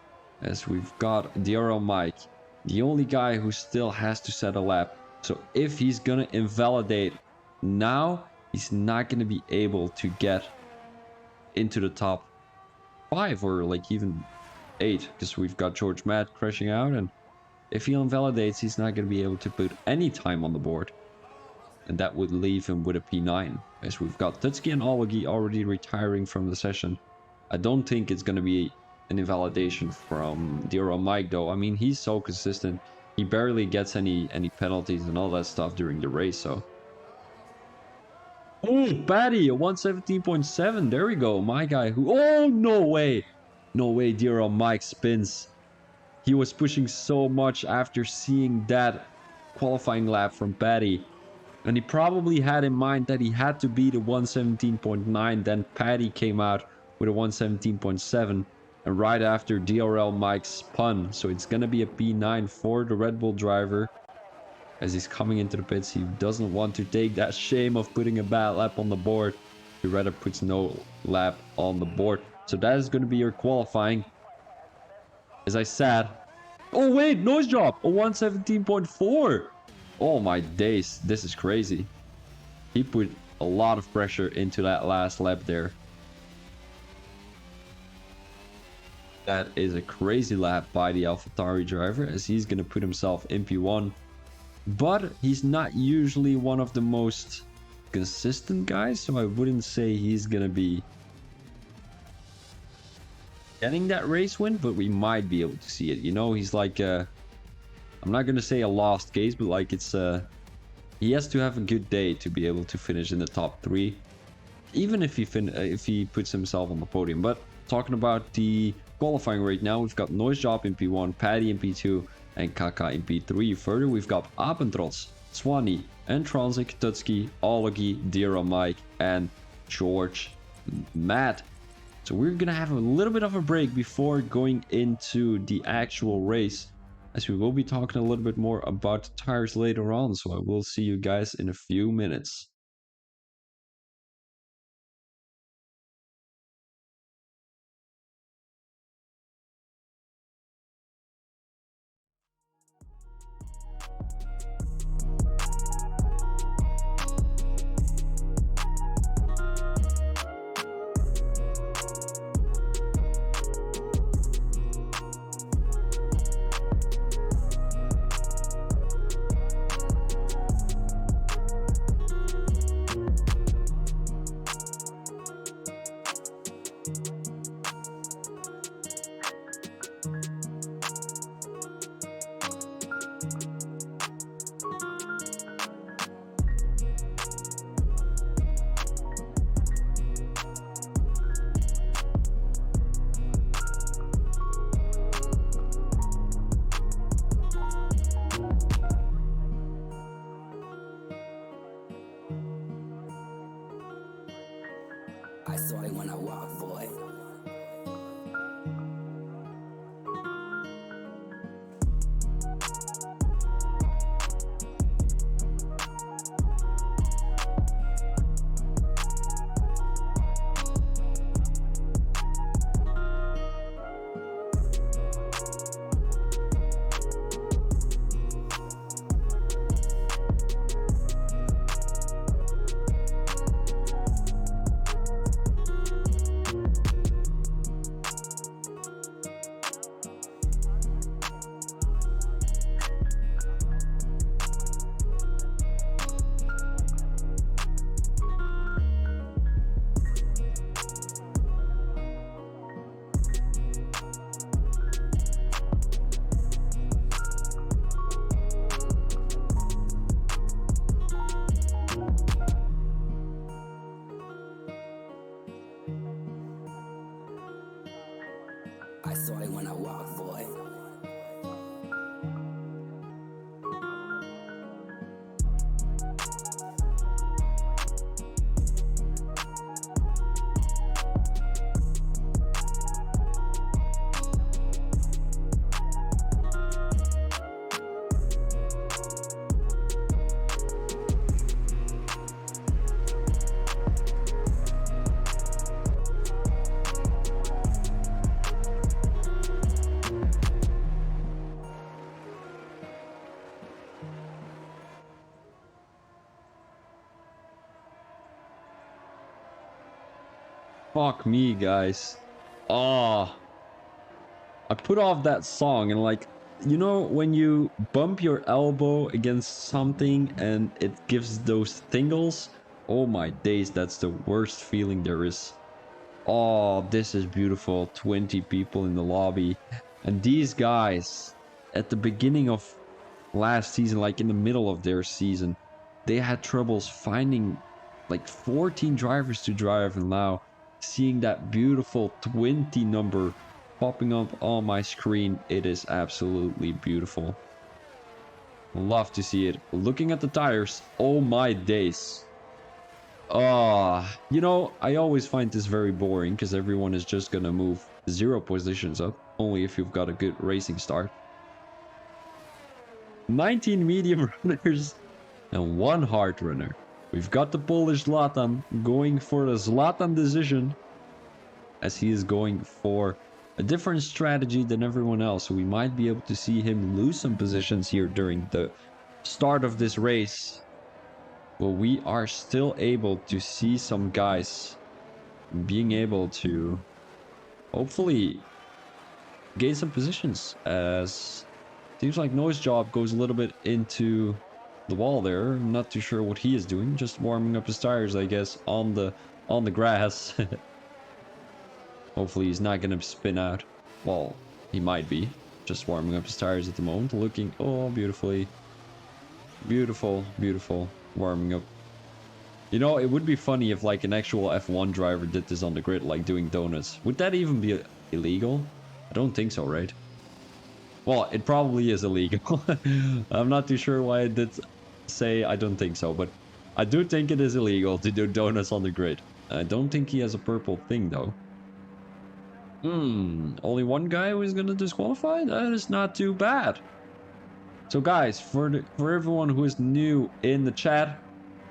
as we've got DRL Mike, the only guy who still has to set a lap. So if he's gonna invalidate now, he's not gonna be able to get into the top 5 or like even 8, because we've got George Matt crashing out, and if he invalidates, he's not gonna be able to put any time on the board. And that would leave him with a P9, as we've got Tutski and Ologi already retiring from the session. I don't think it's gonna be an invalidation from DRL Mike though. I mean, he's so consistent. He barely gets any penalties and all that stuff during the race, so. Oh, Patty, a 117.7. There we go. My guy who... Oh, no way. No way, DRL Mike spins. He was pushing so much after seeing that qualifying lap from Patty. And he probably had in mind that he had to beat a 117.9. Then Patty came out with a 117.7. And right after, DRL Mike spun. So it's going to be a P9 for the Red Bull driver. As he's coming into the pits, he doesn't want to take that shame of putting a bad lap on the board. He rather puts no lap on the board. So that is going to be your qualifying. As I said... Oh wait, noise drop! A 117.4! Oh my days, this is crazy. He put a lot of pressure into that last lap there. That is a crazy lap by the AlphaTauri driver, as he's going to put himself in P1. But he's not usually one of the most consistent guys, so I wouldn't say he's going to be getting that race win, but we might be able to see it. You know, he's like I'm not going to say a lost case, but like it's he has to have a good day to be able to finish in the top 3, even if he puts himself on the podium. But talking about the qualifying right now, we've got Noise Job in P1, Paddy in P2, and Kaka in P3. Further, we've got Apentros, Swanee, and Transic, Tutski, Ologi, Dira Mike, and George Matt. So we're gonna have a little bit of a break before going into the actual race, as we will be talking a little bit more about the tires later on. So I will see you guys in a few minutes. I saw it when I walk, boy. I saw it when I walk, boy. Fuck me, guys. Ah, I put off that song and like, you know, when you bump your elbow against something and it gives those tingles? Oh my days, that's the worst feeling there is. Oh, this is beautiful. 20 people in the lobby. And these guys, at the beginning of last season, like in the middle of their season, they had troubles finding like 14 drivers to drive, and now seeing that beautiful 20 number popping up on my screen, it is absolutely beautiful. Love to see it. Looking at the tires, oh my days. You know, I always find this very boring because everyone is just gonna move 0 positions up, only if you've got a good racing start. 19 medium runners and 1 hard runner. We've got the Polish Zlatan going for the Zlatan decision, as he is going for a different strategy than everyone else. So we might be able to see him lose some positions here during the start of this race. But we are still able to see some guys being able to hopefully gain some positions, as seems like Noise Job goes a little bit into the wall there. I'm not too sure what he is doing, just warming up his tires, I guess, on the grass. Hopefully he's not gonna spin out. Well, he might be just warming up his tires at the moment, looking beautifully beautiful warming up. You know, it would be funny if like an actual F1 driver did this on the grid, like doing donuts. Would that even be illegal? I don't think so, right? Well, it probably is illegal. I'm not too sure why I did say I don't think so, but I do think it is illegal to do donuts on the grid. I don't think he has a purple thing, though. Only one guy who is gonna disqualify? That is not too bad. So guys, for everyone who is new in the chat,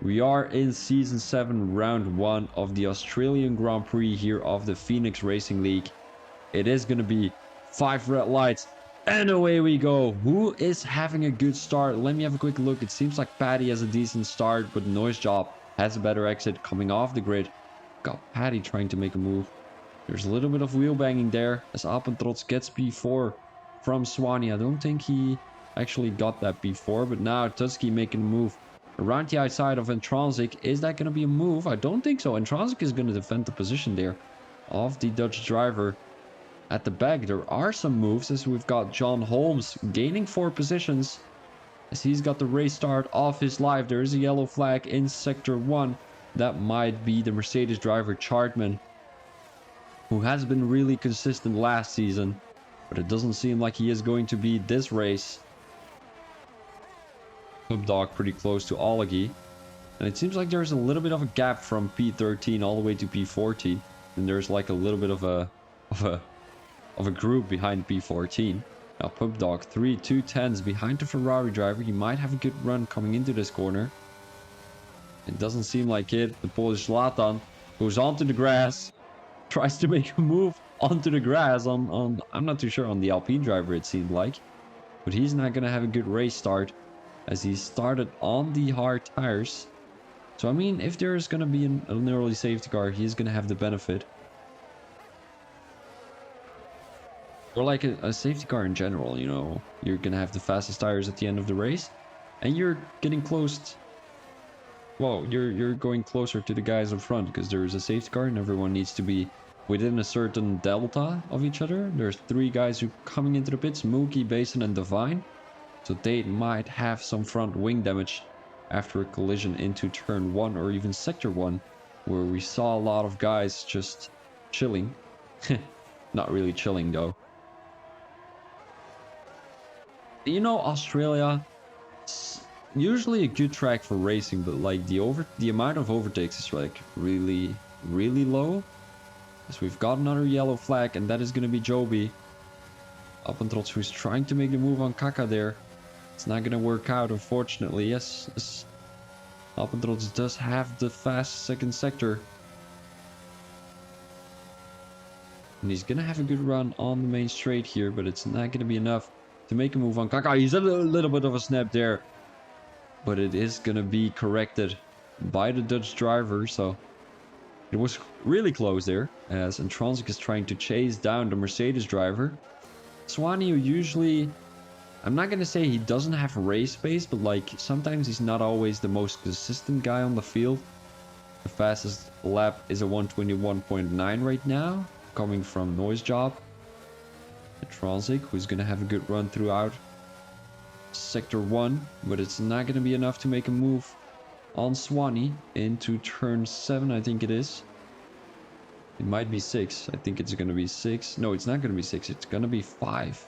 we are in Season 7, Round 1 of the Australian Grand Prix here of the Phoenix Racing League. It is gonna be 5 red lights, and away we go. Who is having a good start? Let me have a quick look. It seems like Paddy has a decent start, but Noise Job has a better exit coming off the grid. Got Paddy trying to make a move. There's a little bit of wheel banging there as Apentrots gets P4 from Swanee. I don't think he actually got that before, but now Tusky making a move around the outside of Intransic. Is that going to be a move? I don't think so. Intransic is going to defend the position there of the Dutch driver at the back. There are some moves, as we've got John Holmes gaining 4 positions as he's got the race start of his life. There is a yellow flag in Sector 1. That might be the Mercedes driver Chartman, who has been really consistent last season, but it doesn't seem like he is going to be this race. Club Dog pretty close to Olagi. And it seems like there's a little bit of a gap from P13 all the way to P14. And there's like a little bit of a group behind P14. Now Pump Dog 210s behind the Ferrari driver. He might have a good run coming into this corner. It doesn't seem like it. The Polish Zlatan goes onto the grass, tries to make a move onto the grass on I'm not too sure, on the Alpine driver it seemed like. But he's not gonna have a good race start as he started on the hard tires. So I mean, if there's gonna be an early safety car, he's gonna have the benefit. Or like a safety car in general, you know, you're gonna have the fastest tires at the end of the race, and you're getting close. Well, you're going closer to the guys up front because there is a safety car and everyone needs to be within a certain delta of each other. There's 3 guys who coming into the pits: Mookie, Basin, and Divine. So they might have some front wing damage after a collision into turn 1 or even sector 1, where we saw a lot of guys just chilling. Not really chilling though. You know, Australia, usually a good track for racing, but like the amount of overtakes is like really low. So we've got another yellow flag, and that is going to be Joby. Appentrots, who's trying to make the move on Kaka there. It's not going to work out, unfortunately. Yes. Appentrots does have the fast second sector. And he's going to have a good run on the main straight here, but it's not going to be enough to make a move on Kaka. He's a little bit of a snap there, but it is going to be corrected by the Dutch driver. So it was really close there, as Intronsic is trying to chase down the Mercedes driver. Swanee, who usually, I'm not going to say he doesn't have race pace, but like sometimes he's not always the most consistent guy on the field. The fastest lap is a 121.9 right now, coming from Noise Job. Intronsic, who's going to have a good run throughout sector 1, but it's not going to be enough to make a move on Swanee into turn 7, I think it is. It might be 6. I think it's going to be 6. No, it's not going to be 6. It's going to be 5.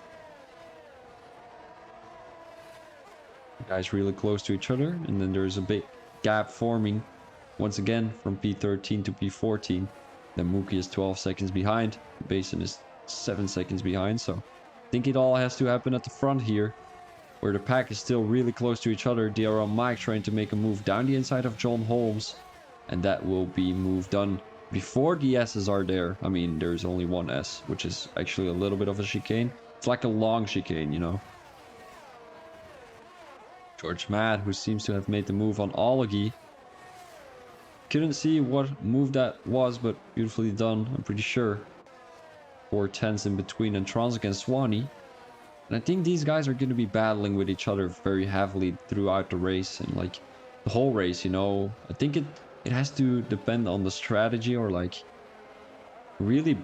Guys really close to each other, and then there's a big gap forming once again from P13 to P14. Then Mookie is 12 seconds behind. Basin is 7 seconds behind, so I think it all has to happen at the front here, where the pack is still really close to each other. DRL Mike trying to make a move down the inside of John Holmes, and that will be move done before the S's are there. I mean, there's only one S, which is actually a little bit of a chicane. It's like a long chicane, you know. George Mad, who seems to have made the move on Olagi. Couldn't see what move that was, but beautifully done, I'm pretty sure. 4 tenths in between Intronsic and Swanee. And I think these guys are going to be battling with each other very heavily throughout the race, and like the whole race, you know. I think it has to depend on the strategy, or like really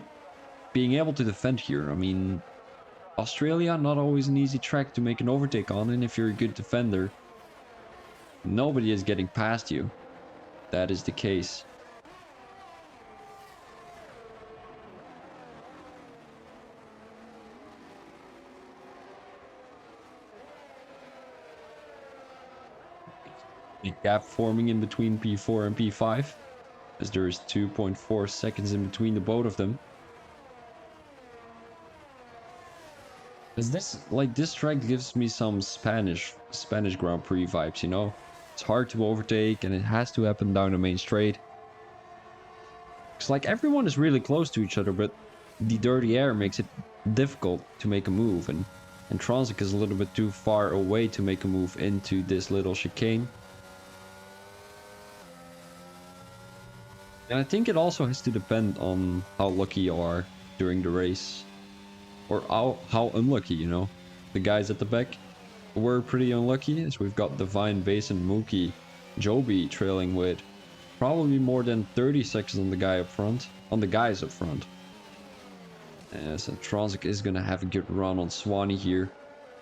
being able to defend here. I mean, Australia, not always an easy track to make an overtake on, and if you're a good defender, nobody is getting past you. That is the case. Big gap forming in between P4 and P5, as there is 2.4 seconds in between the both of them. As this track gives me some Spanish Grand Prix vibes, you know. It's hard to overtake, and it has to happen down the main straight. It's like everyone is really close to each other, but the dirty air makes it difficult to make a move, and Intronsic is a little bit too far away to make a move into this little chicane. And I think it also has to depend on how lucky you are during the race. Or how unlucky, you know. The guys at the back were pretty unlucky, as we've got Divine, Basin, Mookie, Joby trailing with probably more than 30 seconds on the guy up front. On the guys up front. As Intronsic is gonna have a good run on Swanee here.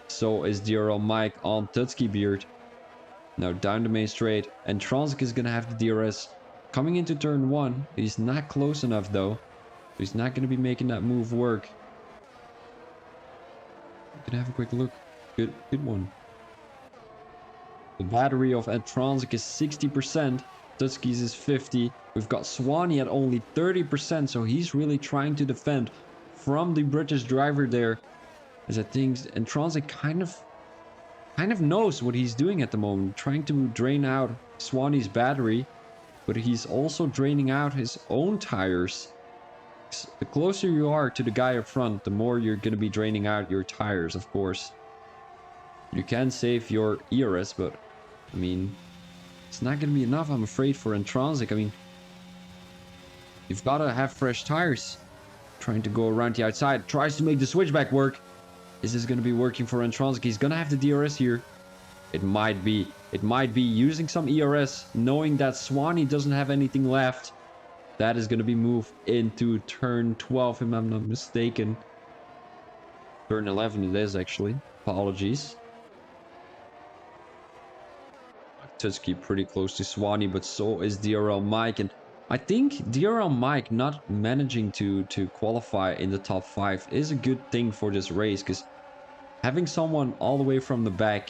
So is DRL Mike on Tutsky Beard. Now down the main straight, and Intronsic is gonna have the DRS coming into turn 1. He's not close enough though. He's not gonna be making that move work. Gonna have a quick look. Good one. The battery of Antronzik is 60%. Tutski's is 50. We've got Swanee at only 30%, so he's really trying to defend from the British driver there. As I think Antronzik kind of knows what he's doing at the moment, trying to drain out Swanee's battery, but he's also draining out his own tires. The closer you are to the guy up front, the more you're going to be draining out your tires, of course. You can save your ERS, but I mean, it's not going to be enough, I'm afraid, for Antronzik. I mean, you've got to have fresh tires. Trying to go around the outside, tries to make the switchback work. Is this going to be working for Antronzik? He's going to have the DRS here. It might be. It might be using some ERS, knowing that Swanee doesn't have anything left. That is going to be moved into turn 12, if I'm not mistaken. Turn 11 it is, actually. Apologies. Tutski pretty close to Swanee, but so is DRL Mike. And I think DRL Mike not managing to qualify in the top 5 is a good thing for this race, because having someone all the way from the back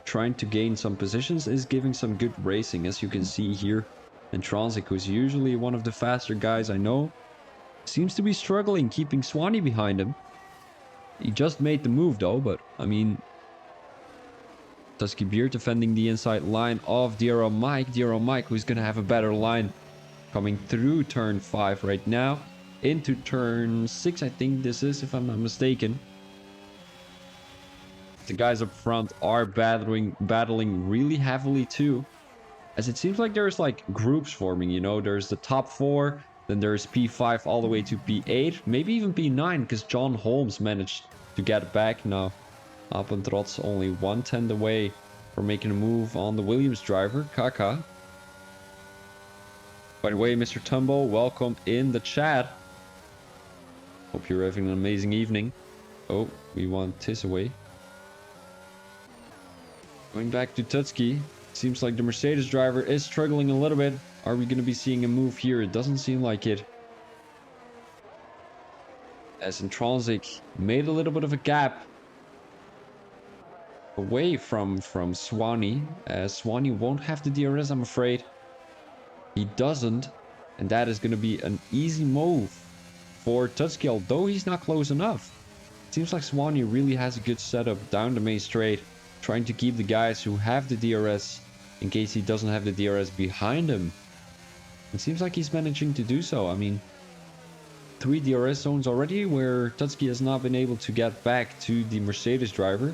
trying to gain some positions is giving some good racing, as you can see here. Antronzik, who's usually one of the faster guys I know, seems to be struggling keeping Swanee behind him. He just made the move though, but I mean, Tusky Beer defending the inside line of DRL Mike. DRL Mike, who's going to have a better line coming through turn 5 right now. Into turn 6, I think this is, if I'm not mistaken. The guys up front are battling really heavily too. As it seems like there's like groups forming, you know. There's the top 4, then there's P5 all the way to P8. Maybe even P9, because John Holmes managed to get back now. Appentrot's only 1/10 away from making a move on the Williams driver, Kaka. By the way, Mr. Tumbo, welcome in the chat. Hope you're having an amazing evening. Oh, we want Tiss away. Going back to Tutski. Seems like the Mercedes driver is struggling a little bit. Are we going to be seeing a move here? It doesn't seem like it. As Antronzik made a little bit of a gap away from Swanee, as Swanee won't have the DRS, I'm afraid. He doesn't, and that is going to be an easy move for Tutski, although he's not close enough. Seems like Swanee really has a good setup down the main straight, trying to keep the guys who have the DRS in case he doesn't have the DRS behind him. It seems like he's managing to do so. I mean, 3 DRS zones already where Tutski has not been able to get back to the Mercedes driver.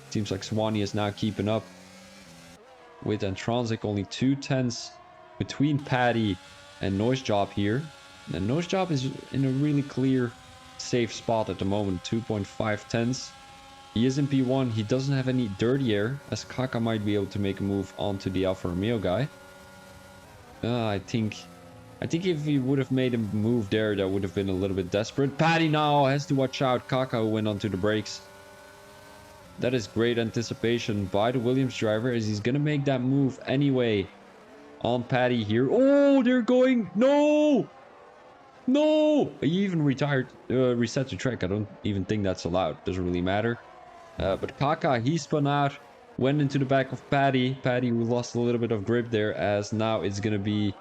Seems like Swanee is now keeping up with Antronzik. Only 2/10 between Paddy and Noise Job here. And Noise Job is in a really clear, safe spot at the moment. 2.5/10. He is in P1. He doesn't have any dirty air, as Kaka might be able to make a move onto the Alfa Romeo guy. I think if he would have made a move there, that would have been a little bit desperate. Paddy now has to watch out. Kaka went onto the brakes. That is great anticipation by the Williams driver, as he's going to make that move anyway on Paddy here. Oh, they're going. No! No! He even reset to track. I don't even think that's allowed. Doesn't really matter. But Kaka, he spun out, went into the back of Paddy. Paddy, who lost a little bit of grip there, as now it's going to be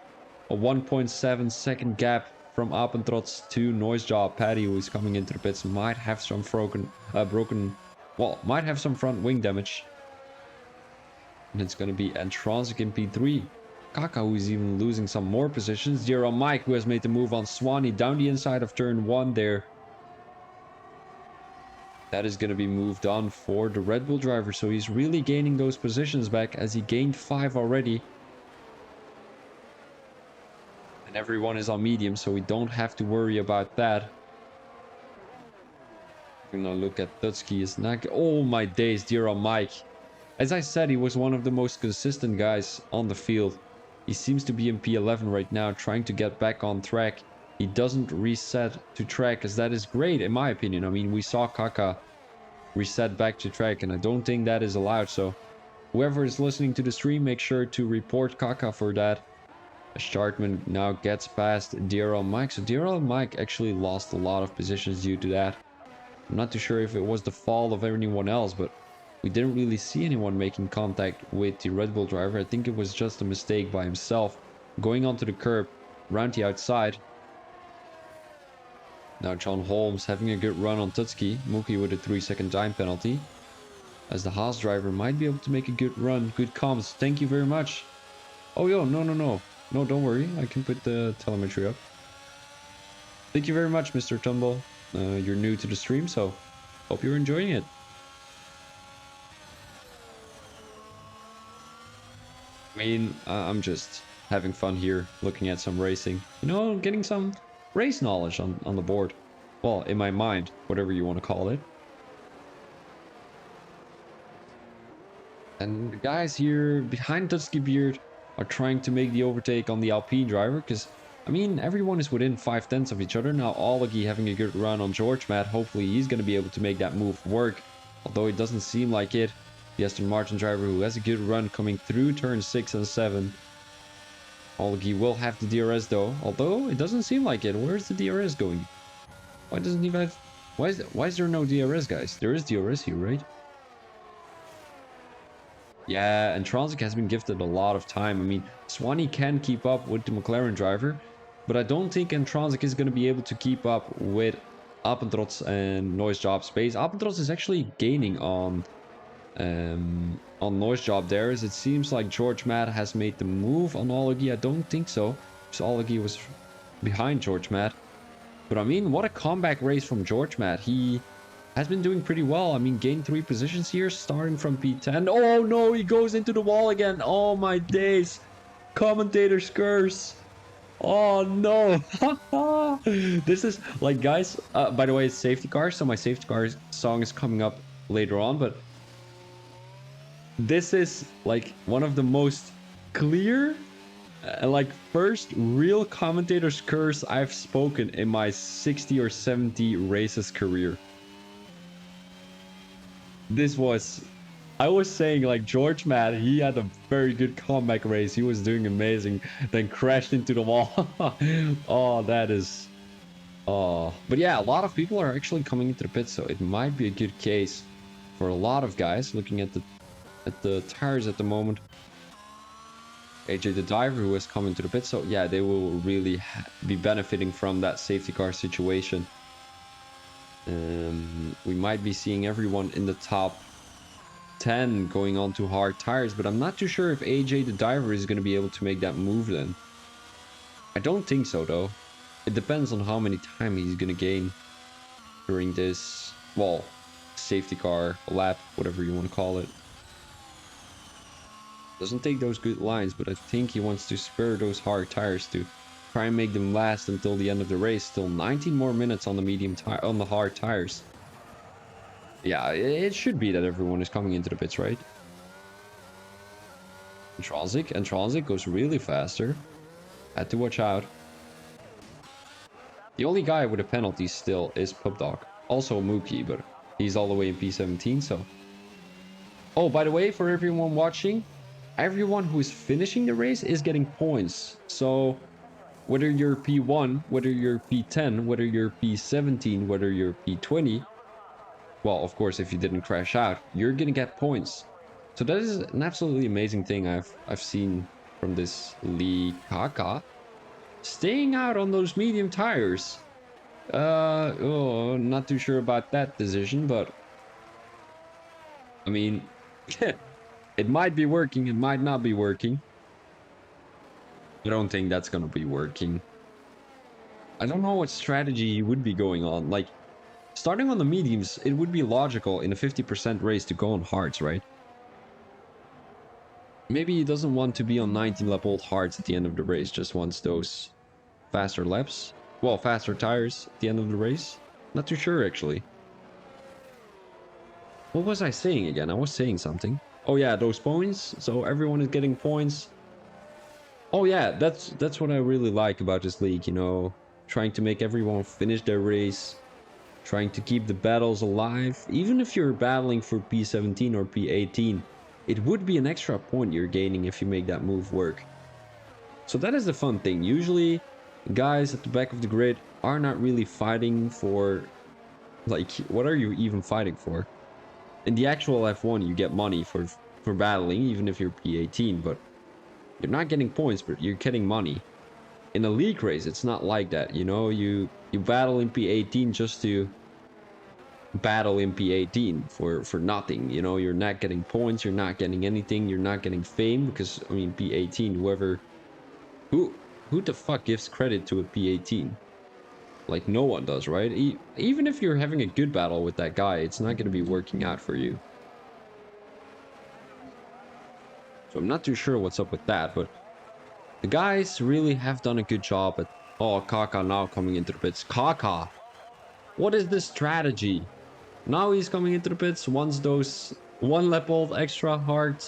a 1.7 second gap from Appentrots to Noise Job. Paddy, who is coming into the pits, might have some might have some front wing damage. And it's going to be Antronzik in P3. Kaka, who is even losing some more positions. DRL Mike, who has made the move on Swanee down the inside of turn 1 there. That is going to be moved on for the Red Bull driver. So he's really gaining those positions back, as he gained 5 already. And everyone is on medium, so we don't have to worry about that. We're going to look at Tutski. Is not. Oh my days, DRL Mike. As I said, he was one of the most consistent guys on the field. He seems to be in P11 right now, trying to get back on track. He doesn't reset to track, as that is great in my opinion. I mean, we saw Kaka reset back to track, and I don't think that is allowed. So whoever is listening to the stream, make sure to report Kaka for that. Startman now gets past DRL Mike. So DRL Mike actually lost a lot of positions due to that. I'm not too sure if it was the fault of anyone else, but We didn't really see anyone making contact with the Red Bull driver. I think it was just a mistake by himself. Going onto the curb, around the outside. Now John Holmes having a good run on Tutski. Mookie with a 3-second time penalty. As the Haas driver might be able to make a good run. Good comms. Thank you very much. Oh, yo, no. No, don't worry. I can put the telemetry up. Thank you very much, Mr. Tumble. You're new to the stream, so hope you're enjoying it. I mean, I'm just having fun here, looking at some racing. You know, getting some race knowledge on the board. Well, in my mind, whatever you want to call it. And the guys here behind Dusky Beard are trying to make the overtake on the Alpine driver, because, I mean, everyone is within 5/10 of each other. Now, Olegi having a good run on George Matt. Hopefully, he's going to be able to make that move work, although it doesn't seem like it. The Aston Martin driver who has a good run coming through turn 6 and 7. Olegi will have the DRS though, although it doesn't seem like it. Where's the DRS going? Why doesn't he have... Why is there no DRS, guys? There is DRS here, right? Yeah, and Transic has been gifted a lot of time. I mean, Swanee can keep up with the McLaren driver, but I don't think Transic is going to be able to keep up with Appentrots and Noise Job space. Appentrots is actually gaining on Noise Job there, as it seems like George Matt has made the move on Olegi. I don't think so, because Olegi was behind George Matt. But I mean, what a comeback race from George Matt. He has been doing pretty well. I mean, gained 3 positions here, starting from P10. Oh no, he goes into the wall again. Oh my days. Commentator's curse. Oh no. This is like, guys, by the way, it's safety car, so my safety car song is coming up later on, but this is like one of the most clear like first real commentator's curse I've spoken in my 60 or 70 races career. This was, I was saying, like, George Matt, he had a very good comeback race. He was doing amazing, then crashed into the wall. Oh, that is... Oh. But yeah, a lot of people are actually coming into the pit, so it might be a good case for a lot of guys looking at the tires at the moment. AJ the driver who has come into the pit, so yeah, they will really be benefiting from that safety car situation. We might be seeing everyone in the top 10 going on to hard tires, but I'm not too sure if AJ the driver is going to be able to make that move then. I don't think so though. It depends on how many time he's going to gain during this, well, safety car lap, whatever you want to call it. Doesn't take those good lines, but I think he wants to spare those hard tires to try and make them last until the end of the race. Still 19 more minutes on the medium tire, on the hard tires. Yeah, it should be that everyone is coming into the pits, right? And Transic goes really faster. Had to watch out. The only guy with a penalty still is Pubdog. Also Mookie, but he's all the way in P17, so... Oh, by the way, for everyone watching, everyone who is finishing the race is getting points. So whether you're P1, whether you're P10, whether you're P17, whether you're P20, well, of course, if you didn't crash out, you're gonna get points. So that is an absolutely amazing thing I've seen from this Lee Kaka. Staying out on those medium tires. Oh, not too sure about that decision, but I mean, it might be working, it might not be working. I don't think that's gonna be working. I don't know what strategy would be going on. Like, starting on the mediums, it would be logical in a 50% race to go on hards, right? Maybe he doesn't want to be on 19 lap old hards at the end of the race, just wants those faster laps. Well, faster tires at the end of the race. Not too sure, actually. What was I saying again? I was saying something. Oh yeah, those points. So everyone is getting points. Oh yeah, that's what I really like about this league, you know. Trying to make everyone finish their race. Trying to keep the battles alive. Even if you're battling for P17 or P18, it would be an extra point you're gaining if you make that move work. So that is the fun thing. Usually, guys at the back of the grid are not really fighting for... Like, what are you even fighting for? In the actual F1, you get money for battling, even if you're P18, but you're not getting points, but you're getting money. In a league race, it's not like that. You know, you battle in P18 just to battle in P18 for nothing. You know, you're not getting points, you're not getting anything, you're not getting fame, because I mean P18, who the fuck gives credit to a P18? Like, no one does, right? Even if you're having a good battle with that guy, it's not going to be working out for you. So I'm not too sure what's up with that, but the guys really have done a good job at... Oh, Kaka now coming into the pits. Kaka! What is this strategy? Now he's coming into the pits. Once those 1 lap old extra hard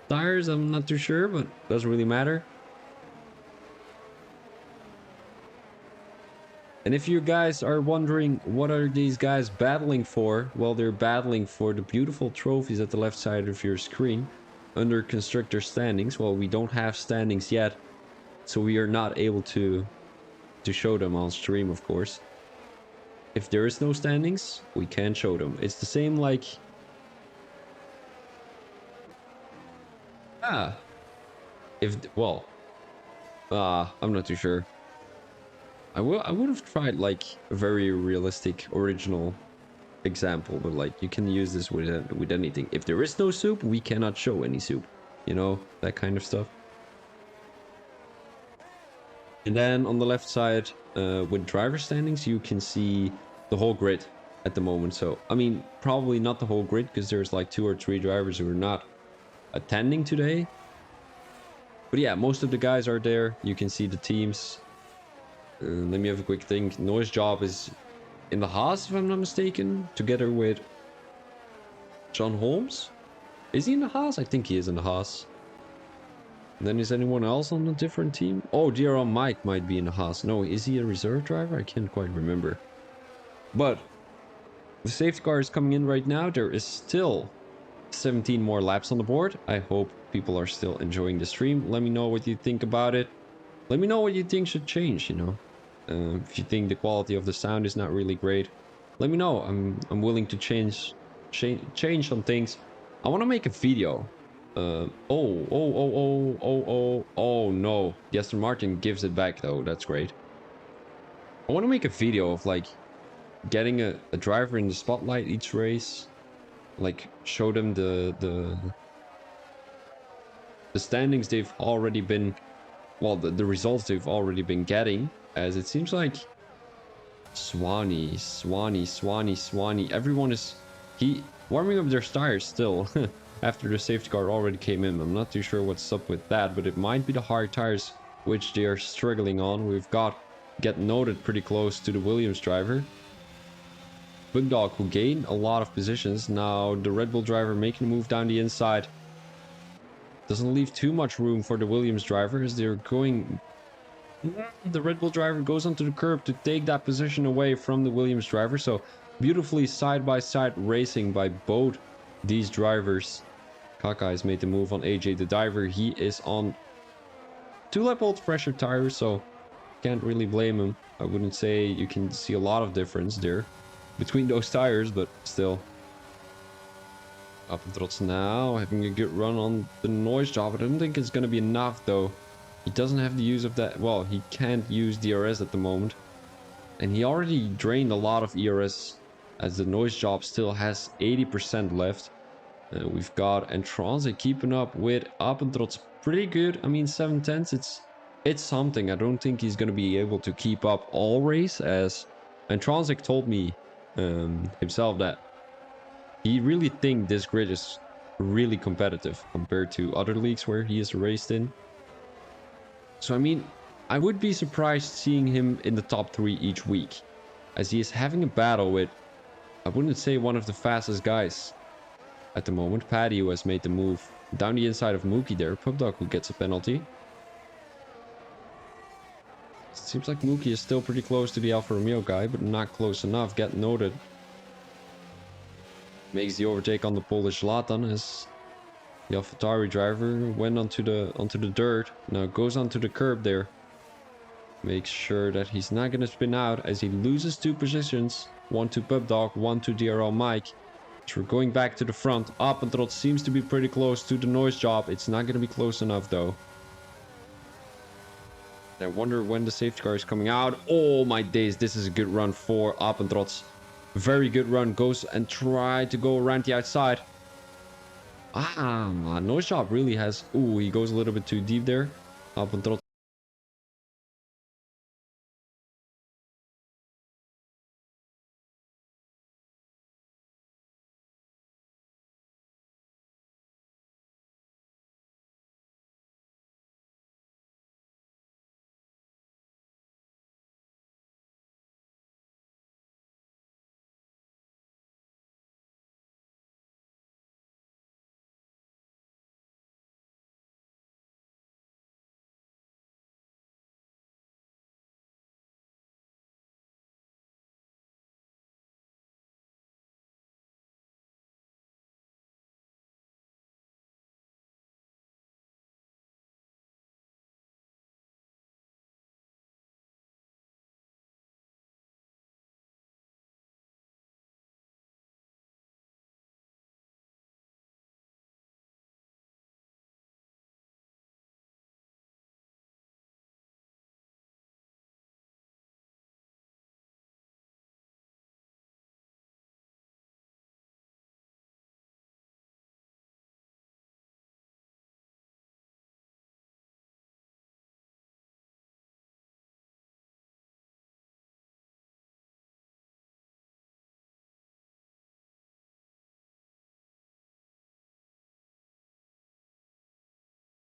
tires, I'm not too sure, but doesn't really matter. And if you guys are wondering what are these guys battling for, well, they're battling for the beautiful trophies at the left side of your screen under constructor standings. Well, we don't have standings yet, so we are not able to show them on stream, of course. If there is no standings, we can't show them. It's the same like... Well... I'm not too sure. I would have tried like a very realistic original example, but like you can use this with anything. If there is no soup, we cannot show any soup. You know, that kind of stuff. And then on the left side, with driver standings, you can see the whole grid at the moment. So, I mean, probably not the whole grid, because there's like 2 or 3 drivers who are not attending today. But yeah, most of the guys are there. You can see the teams. Let me have a quick think. Noise Job is in the Haas, if I'm not mistaken, together with John Holmes. Is he in the Haas? I think he is in the Haas. And then is anyone else on a different team? Oh, DRL Mike might be in the Haas. No, is he a reserve driver? I can't quite remember. But the safety car is coming in right now. There is still 17 more laps on the board. I hope people are still enjoying the stream. Let me know what you think about it. Let me know what you think should change, you know. If you think the quality of the sound is not really great, let me know. I'm willing to change some things. I want to make a video. Oh no. The Aston Martin gives it back though. That's great. I want to make a video of like getting a driver in the spotlight each race. Like show them the standings they've already been... Well, the results they've already been getting, as it seems like Swanee, everyone is warming up their tires still after the safety car already came in. I'm not too sure what's up with that, but it might be the hard tires which they are struggling on. We've got Get Noted pretty close to the Williams driver. Bugdog, who gained a lot of positions. Now the Red Bull driver making a move down the inside. Doesn't leave too much room for the Williams driver as they're going... The Red Bull driver goes onto the curb to take that position away from the Williams driver. So beautifully side-by-side racing by both these drivers. Kaka has made the move on AJ the diver. He is on 2-lap old fresher tires, so can't really blame him. I wouldn't say you can see a lot of difference there between those tires, but still. Appentrots now having a good run on the Noise Job. I don't think it's going to be enough though. He doesn't have the use of that. Well, he can't use DRS at the moment. And he already drained a lot of ERS as the Noise Job still has 80% left. We've got Entransic keeping up with Appentrots pretty good. I mean, 7/10, it's something. I don't think he's going to be able to keep up all race, as Entransic told me himself that he really thinks this grid is really competitive compared to other leagues where he has raced in. So, I mean, I would be surprised seeing him in the top 3 each week, as he is having a battle with, I wouldn't say one of the fastest guys at the moment. Paddy, who has made the move down the inside of Mookie there. Pubdog, who gets a penalty. Seems like Mookie is still pretty close to the Alfa Romeo guy, but not close enough. Get Noted makes the overtake on the Polish Zlatan as the AlphaTauri driver went onto the dirt. Now goes onto the curb there. Makes sure that he's not going to spin out as he loses 2 positions. 1 to Pubdog, 1 to DRL Mike. So we're going back to the front. Appentrot seems to be pretty close to the noise job. It's not going to be close enough though. I wonder when the safety car is coming out. Oh my days, this is a good run for Appentrot's. Very good run. Goes and try to go around the outside. Noise job really has... Ooh, he goes a little bit too deep there. Appentrot